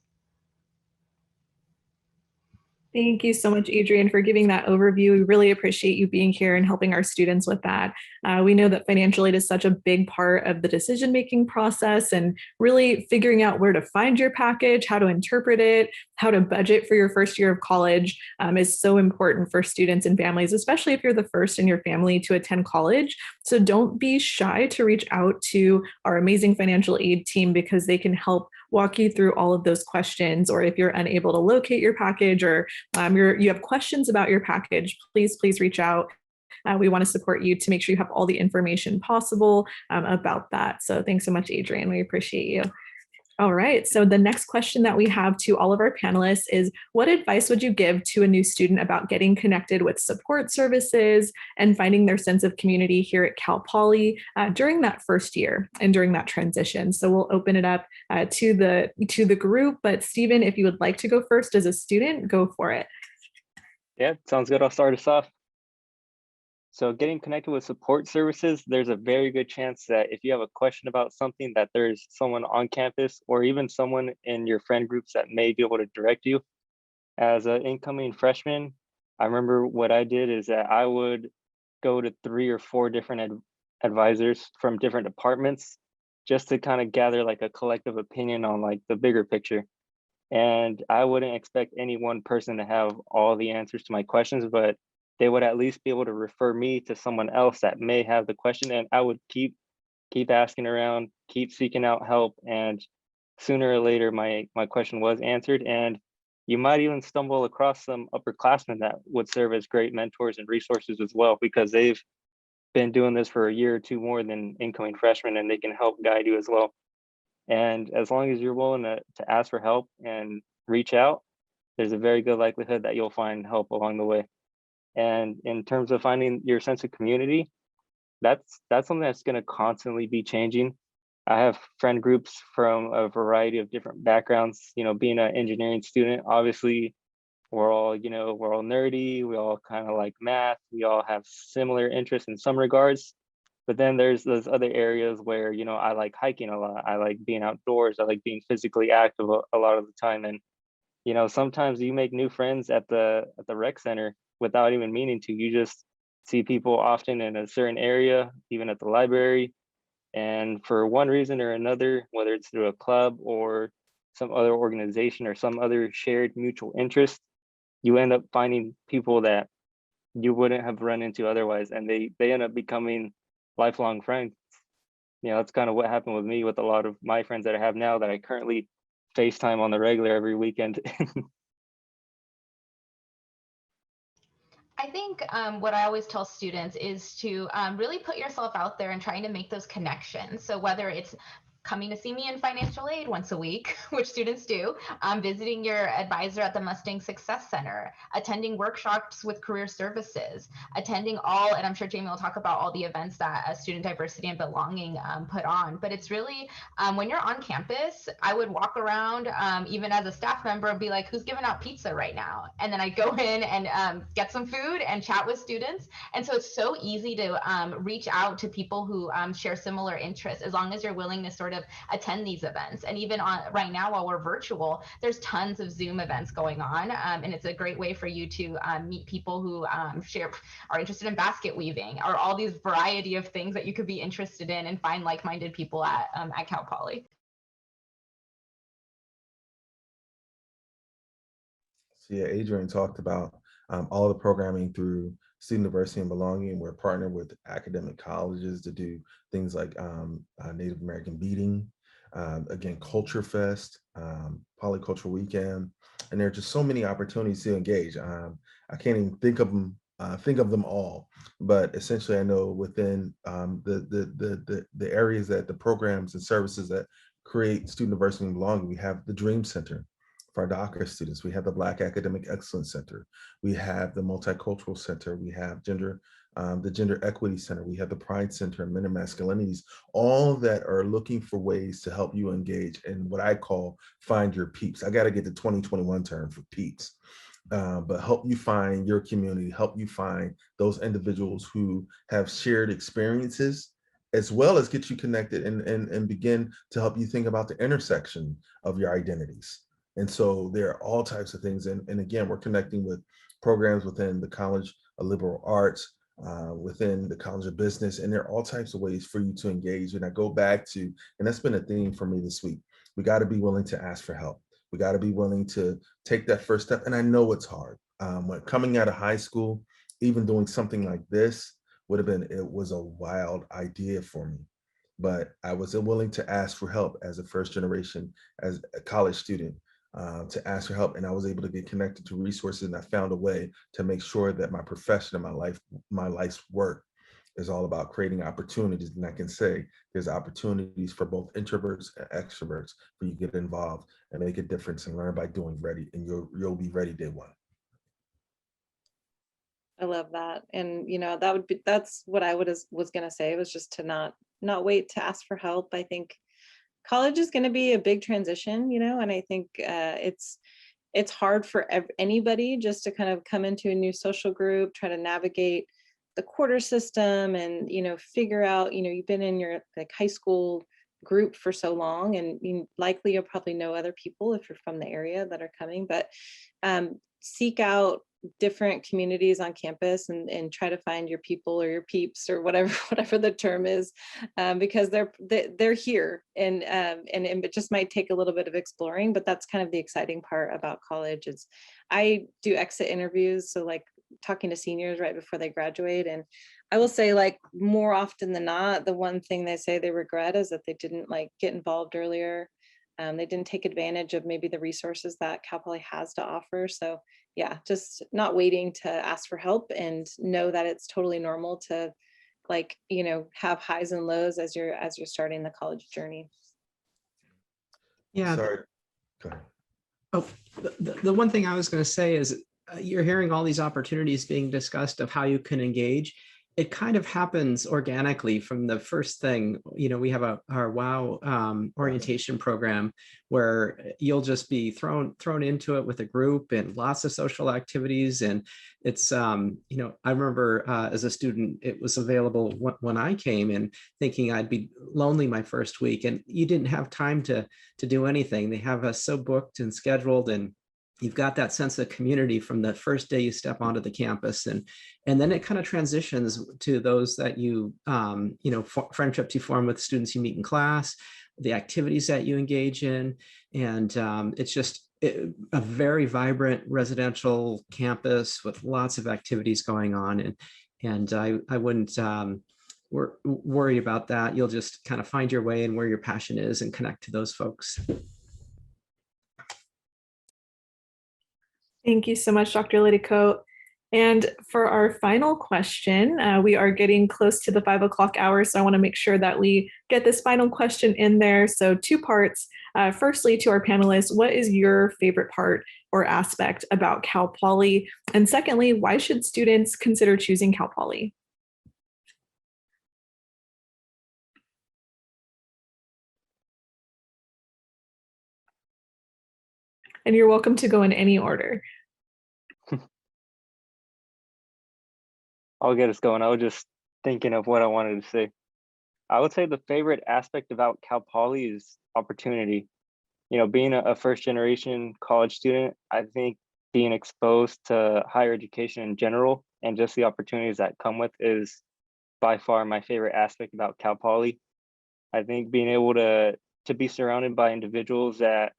Thank you so much, Adrian, for giving that overview. We really appreciate you being here and helping our students with that. We know that financial aid is such a big part of the decision-making process, and really figuring out where to find your package, how to interpret it, how to budget for your first year of college is so important for students and families, especially if you're the first in your family to attend college. So don't be shy to reach out to our amazing financial aid team because they can help walk you through all of those questions. Or if you're unable to locate your package, or you have questions about your package, please reach out. We want to support you to make sure you have all the information possible about that. So thanks so much, Adrian. We appreciate you. All right, so the next question that we have to all of our panelists is, what advice would you give to a new student about getting connected with support services and finding their sense of community here at Cal Poly during that first year and during that transition? So we'll open it up to the group, but Stephen, if you would like to go first as a student, go for it. Yeah, sounds good. I'll start us off. So getting connected with support services, there's a very good chance that if you have a question about something, that there's someone on campus or even someone in your friend groups that may be able to direct you. As an incoming freshman, I remember what I did is that I would go to 3 or 4 different advisors from different departments just to kind of gather like a collective opinion on like the bigger picture. And I wouldn't expect any one person to have all the answers to my questions, but they would at least be able to refer me to someone else that may have the question, and I would keep asking around, keep seeking out help, and sooner or later my question was answered, and you might even stumble across some upperclassmen that would serve as great mentors and resources as well, because they've been doing this for a year or two more than incoming freshmen, and they can help guide you as well. And as long as you're willing to ask for help and reach out, there's a very good likelihood that you'll find help along the way. And in terms of finding your sense of community, that's something that's going to constantly be changing. I have friend groups from a variety of different backgrounds. You know, being an engineering student, obviously we're all, we're all nerdy, we all kind of like math, we all have similar interests in some regards. But then there's those other areas where, I like hiking a lot, I like being outdoors, I like being physically active a lot of the time. And sometimes you make new friends at the rec center without even meaning to. You just see people often in a certain area, even at the library. And for one reason or another, whether it's through a club or some other organization or some other shared mutual interest, you end up finding people that you wouldn't have run into otherwise. And they end up becoming lifelong friends. That's kind of what happened with me with a lot of my friends that I have now that I currently FaceTime on the regular every weekend. I think what I always tell students is to really put yourself out there and trying to make those connections. So whether it's coming to see me in financial aid once a week, which students do, visiting your advisor at the Mustang Success Center, attending workshops with career services, attending all, and I'm sure Jamie will talk about all the events that Student Diversity and Belonging put on. But it's really, when you're on campus, I would walk around, even as a staff member, and be like, who's giving out pizza right now? And then I go in and get some food and chat with students. And so it's so easy to reach out to people who share similar interests, as long as you're willing to sort of attend these events. And even on right now, while we're virtual, there's tons of Zoom events going on, and it's a great way for you to meet people who are interested in basket weaving, or all these variety of things that you could be interested in, and find like-minded people at Cal Poly. So yeah, Adrian talked about all the programming through Student Diversity and Belonging. We're partnered with academic colleges to do things like Native American Beading, again, Culture Fest, Polycultural Weekend, and there are just so many opportunities to engage. I can't even think of them all, but essentially, I know within the areas that the programs and services that create student diversity and belonging, we have the Dream Center for our DACA students. We have the Black Academic Excellence Center. We have the Multicultural Center. We have the Gender Equity Center. We have the Pride Center and Men and Masculinities, all that are looking for ways to help you engage in what I call find your peeps. I got to get the 2021 term for peeps. But help you find your community, help you find those individuals who have shared experiences, as well as get you connected and begin to help you think about the intersection of your identities. And so there are all types of things. And again, we're connecting with programs within the College of Liberal Arts, within the College of Business, and there are all types of ways for you to engage. And I go back to, and that's been a theme for me this week, we got to be willing to ask for help. We got to be willing to take that first step. And I know it's hard. When coming out of high school, even doing something like this it was a wild idea for me. But I was willing to ask for help as a first generation, as a college student, to ask for help. And I was able to get connected to resources, and I found a way to make sure that my profession and my life's work is all about creating opportunities. And I can say there's opportunities for both introverts and extroverts for you to get involved and make a difference and learn by doing ready, and you'll be ready day one. I love that. And that's what I was going to say, was just to not wait to ask for help. I think college is going to be a big transition, and I think it's hard for anybody just to kind of come into a new social group, try to navigate the quarter system, and figure out, you've been in your like high school group for so long, and likely you'll probably know other people if you're from the area that are coming, but seek out different communities on campus and try to find your people or your peeps or whatever the term is, because they're here, and it just might take a little bit of exploring. But that's kind of the exciting part about college. Is I do exit interviews, so like talking to seniors right before they graduate, and I will say, like, more often than not, the one thing they say they regret is that they didn't like get involved earlier. They didn't take advantage of maybe the resources that Cal Poly has to offer. So yeah, just not waiting to ask for help and know that it's totally normal to like, you know, have highs and lows as you're starting the college journey. Yeah. Sorry. Go ahead. Oh, the one thing I was going to say is you're hearing all these opportunities being discussed of how you can engage. It kind of happens organically from the first thing. You know, we have our WOW orientation program where you'll just be thrown into it with a group and lots of social activities. And it's, you know, I remember as a student, it was available when I came and thinking I'd be lonely my first week, and you didn't have time to do anything. They have us so booked and scheduled, and you've got that sense of community from the first day you step onto the campus. And then it kind of transitions to those that you, you know, friendships you form with students you meet in class, the activities that you engage in. And it's just a very vibrant residential campus with lots of activities going on. And I wouldn't worry about that. You'll just kind of find your way and where your passion is and connect to those folks. Thank you so much, Dr. Liddicoat. And for our final question, we are getting close to the 5 o'clock hour, so I want to make sure that we get this final question in there. So 2 parts. Firstly, to our panelists, what is your favorite part or aspect about Cal Poly? And secondly, why should students consider choosing Cal Poly? And you're welcome to go in any order. I'll get us going. I was just thinking of what I wanted to say. I would say the favorite aspect about Cal Poly is opportunity. You know, being a first generation college student, I think being exposed to higher education in general and just the opportunities that come with is by far my favorite aspect about Cal Poly. I think being able to be surrounded by individuals that,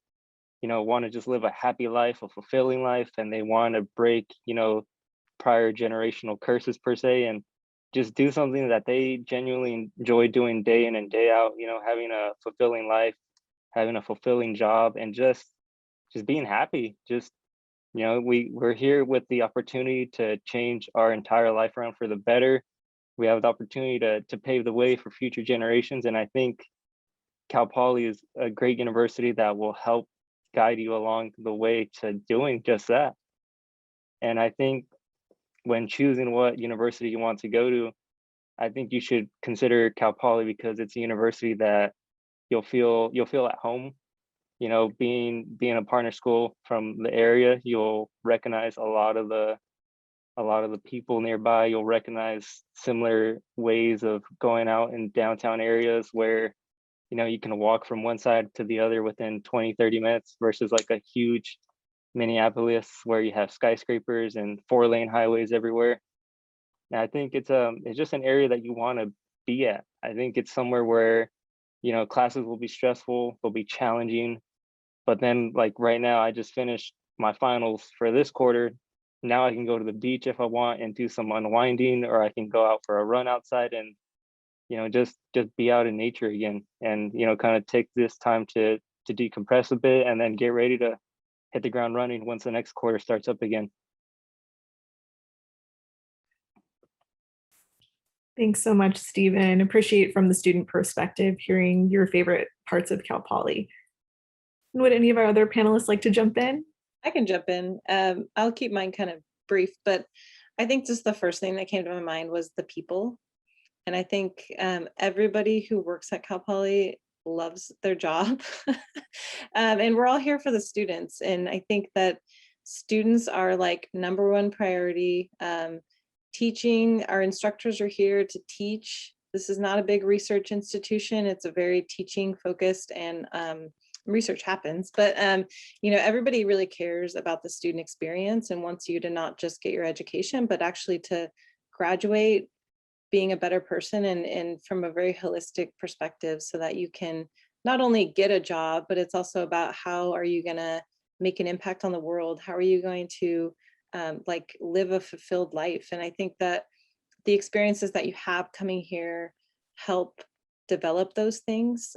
you know, want to just live a happy life, a fulfilling life, and they want to break, you know, prior generational curses per se, and just do something that they genuinely enjoy doing day in and day out, you know, having a fulfilling life, having a fulfilling job, and just being happy. Just, you know, we're here with the opportunity to change our entire life around for the better. We have the opportunity to pave the way for future generations, and I think Cal Poly is a great university that will help guide you along the way to doing just that. And I think when choosing what university you want to go to, I think you should consider Cal Poly because it's a university that you'll feel at home. You know, being a partner school from the area, you'll recognize a lot of the people nearby. You'll recognize similar ways of going out in downtown areas where, you know, you can walk from one side to the other within 20-30 minutes versus like a huge Minneapolis where you have skyscrapers and 4-lane highways everywhere. And I think it's just an area that you want to be at. I think it's somewhere where, you know, classes will be stressful, they'll be challenging, but then like right now I just finished my finals for this quarter. Now I can go to the beach if I want and do some unwinding, or I can go out for a run outside and, you know, just be out in nature again, and, you know, kind of take this time to decompress a bit and then get ready to hit the ground running once the next quarter starts up again. Thanks so much, Stephen. Appreciate from the student perspective hearing your favorite parts of Cal Poly. Would any of our other panelists like to jump in? I can jump in. I'll keep mine kind of brief, but I think just the first thing that came to my mind was the people. And I think everybody who works at Cal Poly loves their job. And we're all here for the students. And I think that students are like #1 priority. Teaching, our instructors are here to teach. This is not a big research institution. It's a very teaching focused, and research happens, but you know, everybody really cares about the student experience and wants you to not just get your education, but actually to graduate being a better person, and from a very holistic perspective, so that you can not only get a job, but it's also about how are you going to make an impact on the world? How are you going to like live a fulfilled life? And I think that the experiences that you have coming here help develop those things.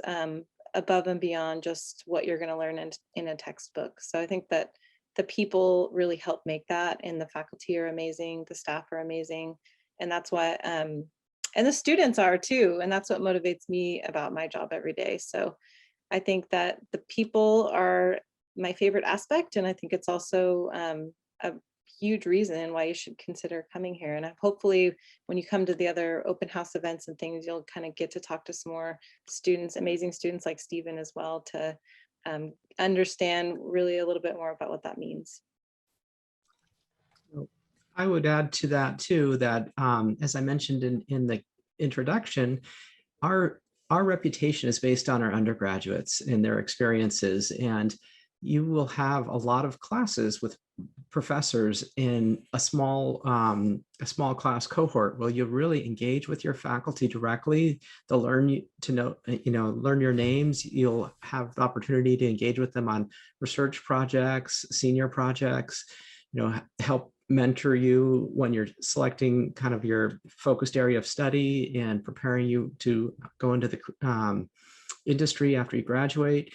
above and beyond just what you're going to learn in a textbook. So I think that the people really help make that, and the faculty are amazing, the staff are amazing, and that's what and the students are too, and that's what motivates me about my job every day. So I think that the people are my favorite aspect, and I think it's also a huge reason why you should consider coming here. And hopefully when you come to the other open house events and things, you'll kind of get to talk to some more students, amazing students like Stephen as well, to understand really a little bit more about what that means. I would add to that too, that as I mentioned in the introduction, our reputation is based on our undergraduates and their experiences, and you will have a lot of classes with professors in a small class cohort. Will you really engage with your faculty directly? They'll learn learn your names. You'll have the opportunity to engage with them on research projects, senior projects, help mentor you when you're selecting kind of your focused area of study and preparing you to go into the industry after you graduate.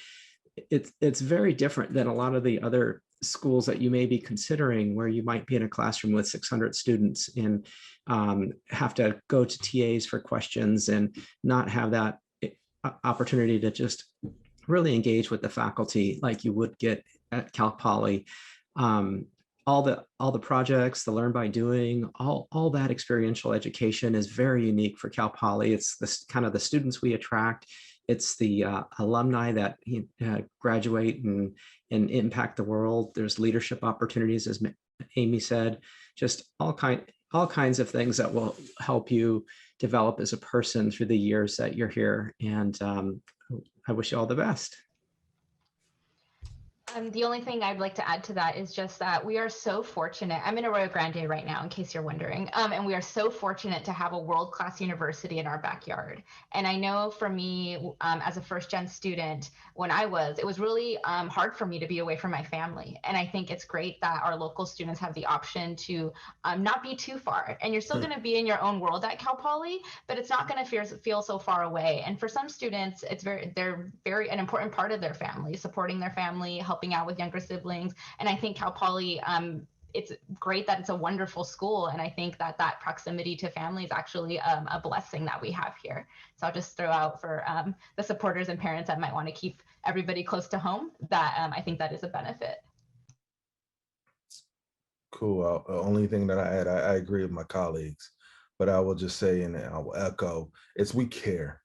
It's very different than a lot of the other schools that you may be considering, where you might be in a classroom with 600 students and have to go to TAs for questions and not have that opportunity to just really engage with the faculty like you would get at Cal Poly. All the projects, the learn by doing, all that experiential education is very unique for Cal Poly. It's this kind of the students we attract. It's the alumni that graduate and impact the world. There's leadership opportunities, as Amy said, just all kinds of things that will help you develop as a person through the years that you're here. And I wish you all the best. The only thing I'd like to add to that is just that we are so fortunate. I'm in Arroyo Grande right now, in case you're wondering. And we are so fortunate to have a world-class university in our backyard. And I know for me, as a first-gen student, it was really hard for me to be away from my family. And I think it's great that our local students have the option to not be too far. And you're still going to be in your own world at Cal Poly, but it's not going to feel so far away. And for some students, they're very an important part of their family, supporting their family, helping out with younger siblings. And I think Cal Poly, it's great that it's a wonderful school. And I think that proximity to family is actually a blessing that we have here. So I'll just throw out for the supporters and parents that might want to keep everybody close to home, that I think that is a benefit. Cool. The only thing that I add, I agree with my colleagues, but I will just say, and I will echo, it's we care.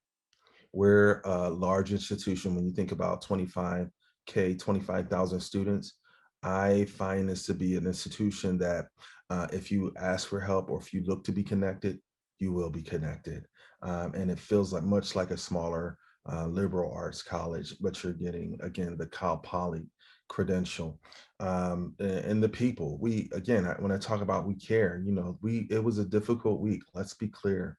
We're a large institution. When you think about 25,000 students, I find this to be an institution that if you ask for help or if you look to be connected, you will be connected. And it feels like much like a smaller liberal arts college, but you're getting, again, the Cal Poly credential. And the people, when I talk about we care, it was a difficult week. Let's be clear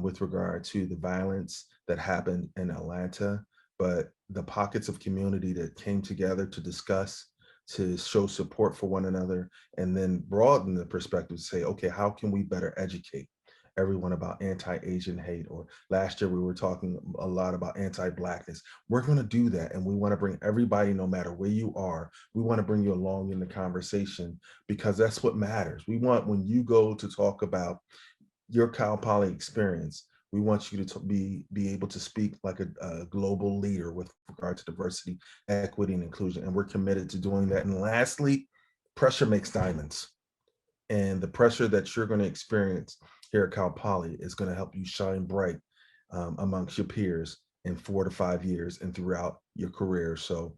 with regard to the violence that happened in Atlanta, but the pockets of community that came together to discuss, to show support for one another, and then broaden the perspective to say, okay, how can we better educate everyone about anti-Asian hate? Or last year we were talking a lot about anti-Blackness. We're going to do that, and we want to bring everybody, no matter where you are, we want to bring you along in the conversation, because that's what matters. We want, when you go to talk about your Cal Poly experience, we want you to be able to speak like a global leader with regard to diversity, equity, and inclusion. And we're committed to doing that. And lastly, pressure makes diamonds. And the pressure that you're going to experience here at Cal Poly is going to help you shine bright amongst your peers in 4 to 5 years and throughout your career. So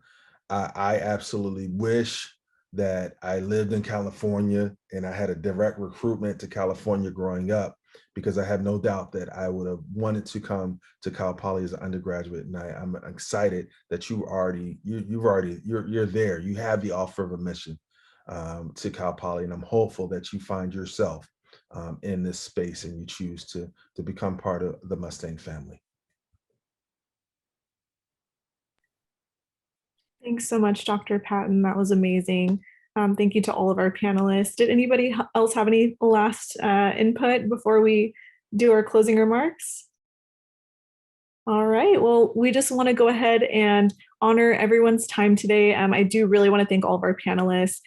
I absolutely wish that I lived in California and I had a direct recruitment to California growing up, because I have no doubt that I would have wanted to come to Cal Poly as an undergraduate. And I'm excited that you're there. You have the offer of admission to Cal Poly, and I'm hopeful that you find yourself in this space and you choose to become part of the Mustang family. Thanks so much, Dr. Patton. That was amazing. Thank you to all of our panelists. Did anybody else have any last input before we do our closing remarks? All right. Well, we just want to go ahead and honor everyone's time today. I do really want to thank all of our panelists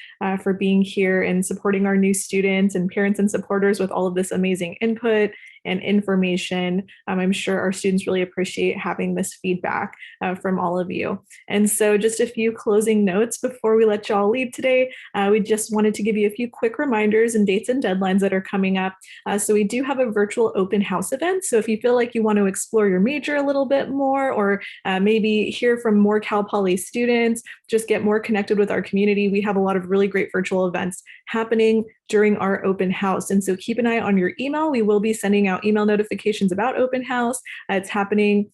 for being here and supporting our new students and parents and supporters with all of this amazing input and information. I'm sure our students really appreciate having this feedback from all of you. And so just a few closing notes before we let y'all leave today. We just wanted to give you a few quick reminders and dates and deadlines that are coming up. So we do have a virtual open house event. So if you feel like you want to explore your major a little bit more, or maybe hear from more Cal Poly students, just get more connected with our community, we have a lot of really great virtual events happening during our open house. And so keep an eye on your email. We will be sending out email notifications about open house. It's happening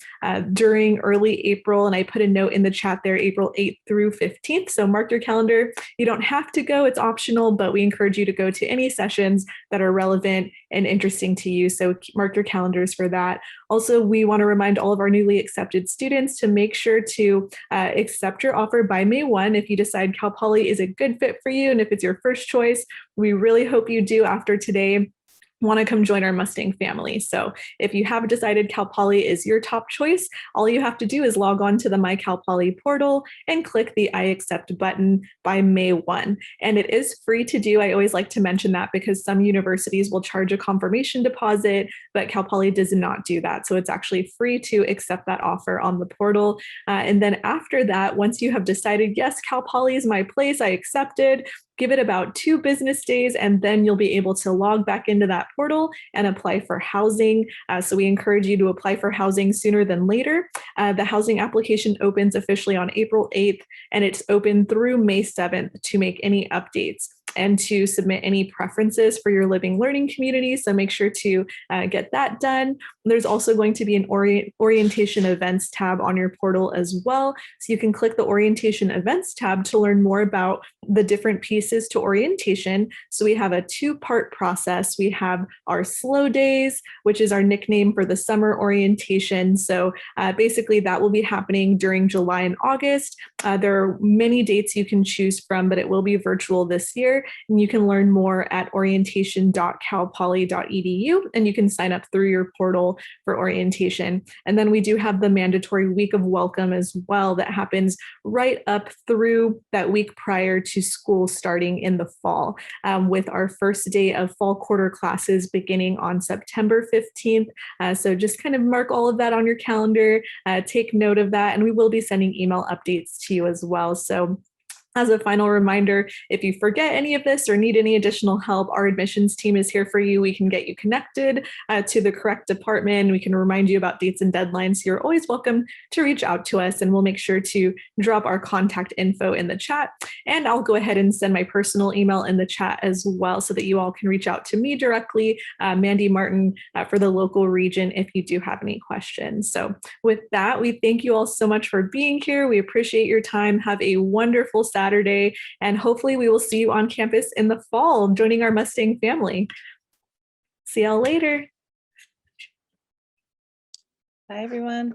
during early April. And I put a note in the chat there, April 8th through 15th. So mark your calendar. You don't have to go, it's optional, but we encourage you to go to any sessions that are relevant and interesting to you. So mark your calendars for that. Also, we want to remind all of our newly accepted students to make sure to accept your offer by May 1 if you decide Cal Poly is a good fit for you. And if it's your first choice, we really hope you do after today want to come join our Mustang family. So if you have decided Cal Poly is your top choice, all you have to do is log on to the My Cal Poly portal and click the I accept button by May 1. And it is free to do. I always like to mention that because some universities will charge a confirmation deposit, but Cal Poly does not do that. So it's actually free to accept that offer on the portal. And then after that, once you have decided, yes, Cal Poly is my place, I accepted, give it about 2 business days, and then you'll be able to log back into that portal and apply for housing. So we encourage you to apply for housing sooner than later. The housing application opens officially on April 8th, and it's open through May 7th to make any updates and to submit any preferences for your living learning community. So make sure to get that done. There's also going to be an orientation events tab on your portal as well. So you can click the orientation events tab to learn more about the different pieces to orientation. So we have a 2-part process. We have our slow days, which is our nickname for the summer orientation. So basically that will be happening during July and August. There are many dates you can choose from, but it will be virtual this year. And you can learn more at orientation.calpoly.edu, and you can sign up through your portal for orientation. And then we do have the mandatory week of welcome as well that happens right up through that week prior to school starting in the fall, with our first day of fall quarter classes beginning on September 15th. So just kind of mark all of that on your calendar, take note of that, and we will be sending email updates to you as well. So as a final reminder, if you forget any of this or need any additional help, our admissions team is here for you. We can get you connected to the correct department. We can remind you about dates and deadlines. You're always welcome to reach out to us, and we'll make sure to drop our contact info in the chat. And I'll go ahead and send my personal email in the chat as well so that you all can reach out to me directly, Mandy Martin, for the local region if you do have any questions. So with that, we thank you all so much for being here. We appreciate your time. Have a wonderful Saturday, and hopefully we will see you on campus in the fall, joining our Mustang family. See y'all later. Bye, everyone.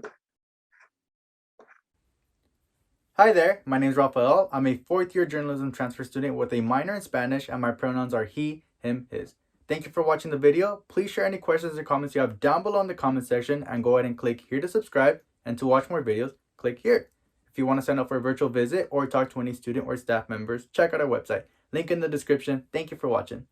Hi there, my name is Rafael. I'm a 4th-year journalism transfer student with a minor in Spanish, and my pronouns are he, him, his. Thank you for watching the video. Please share any questions or comments you have down below in the comment section, and go ahead and click here to subscribe. And to watch more videos, click here. If you want to sign up for a virtual visit or talk to any student or staff members, check out our website. Link in the description. Thank you for watching.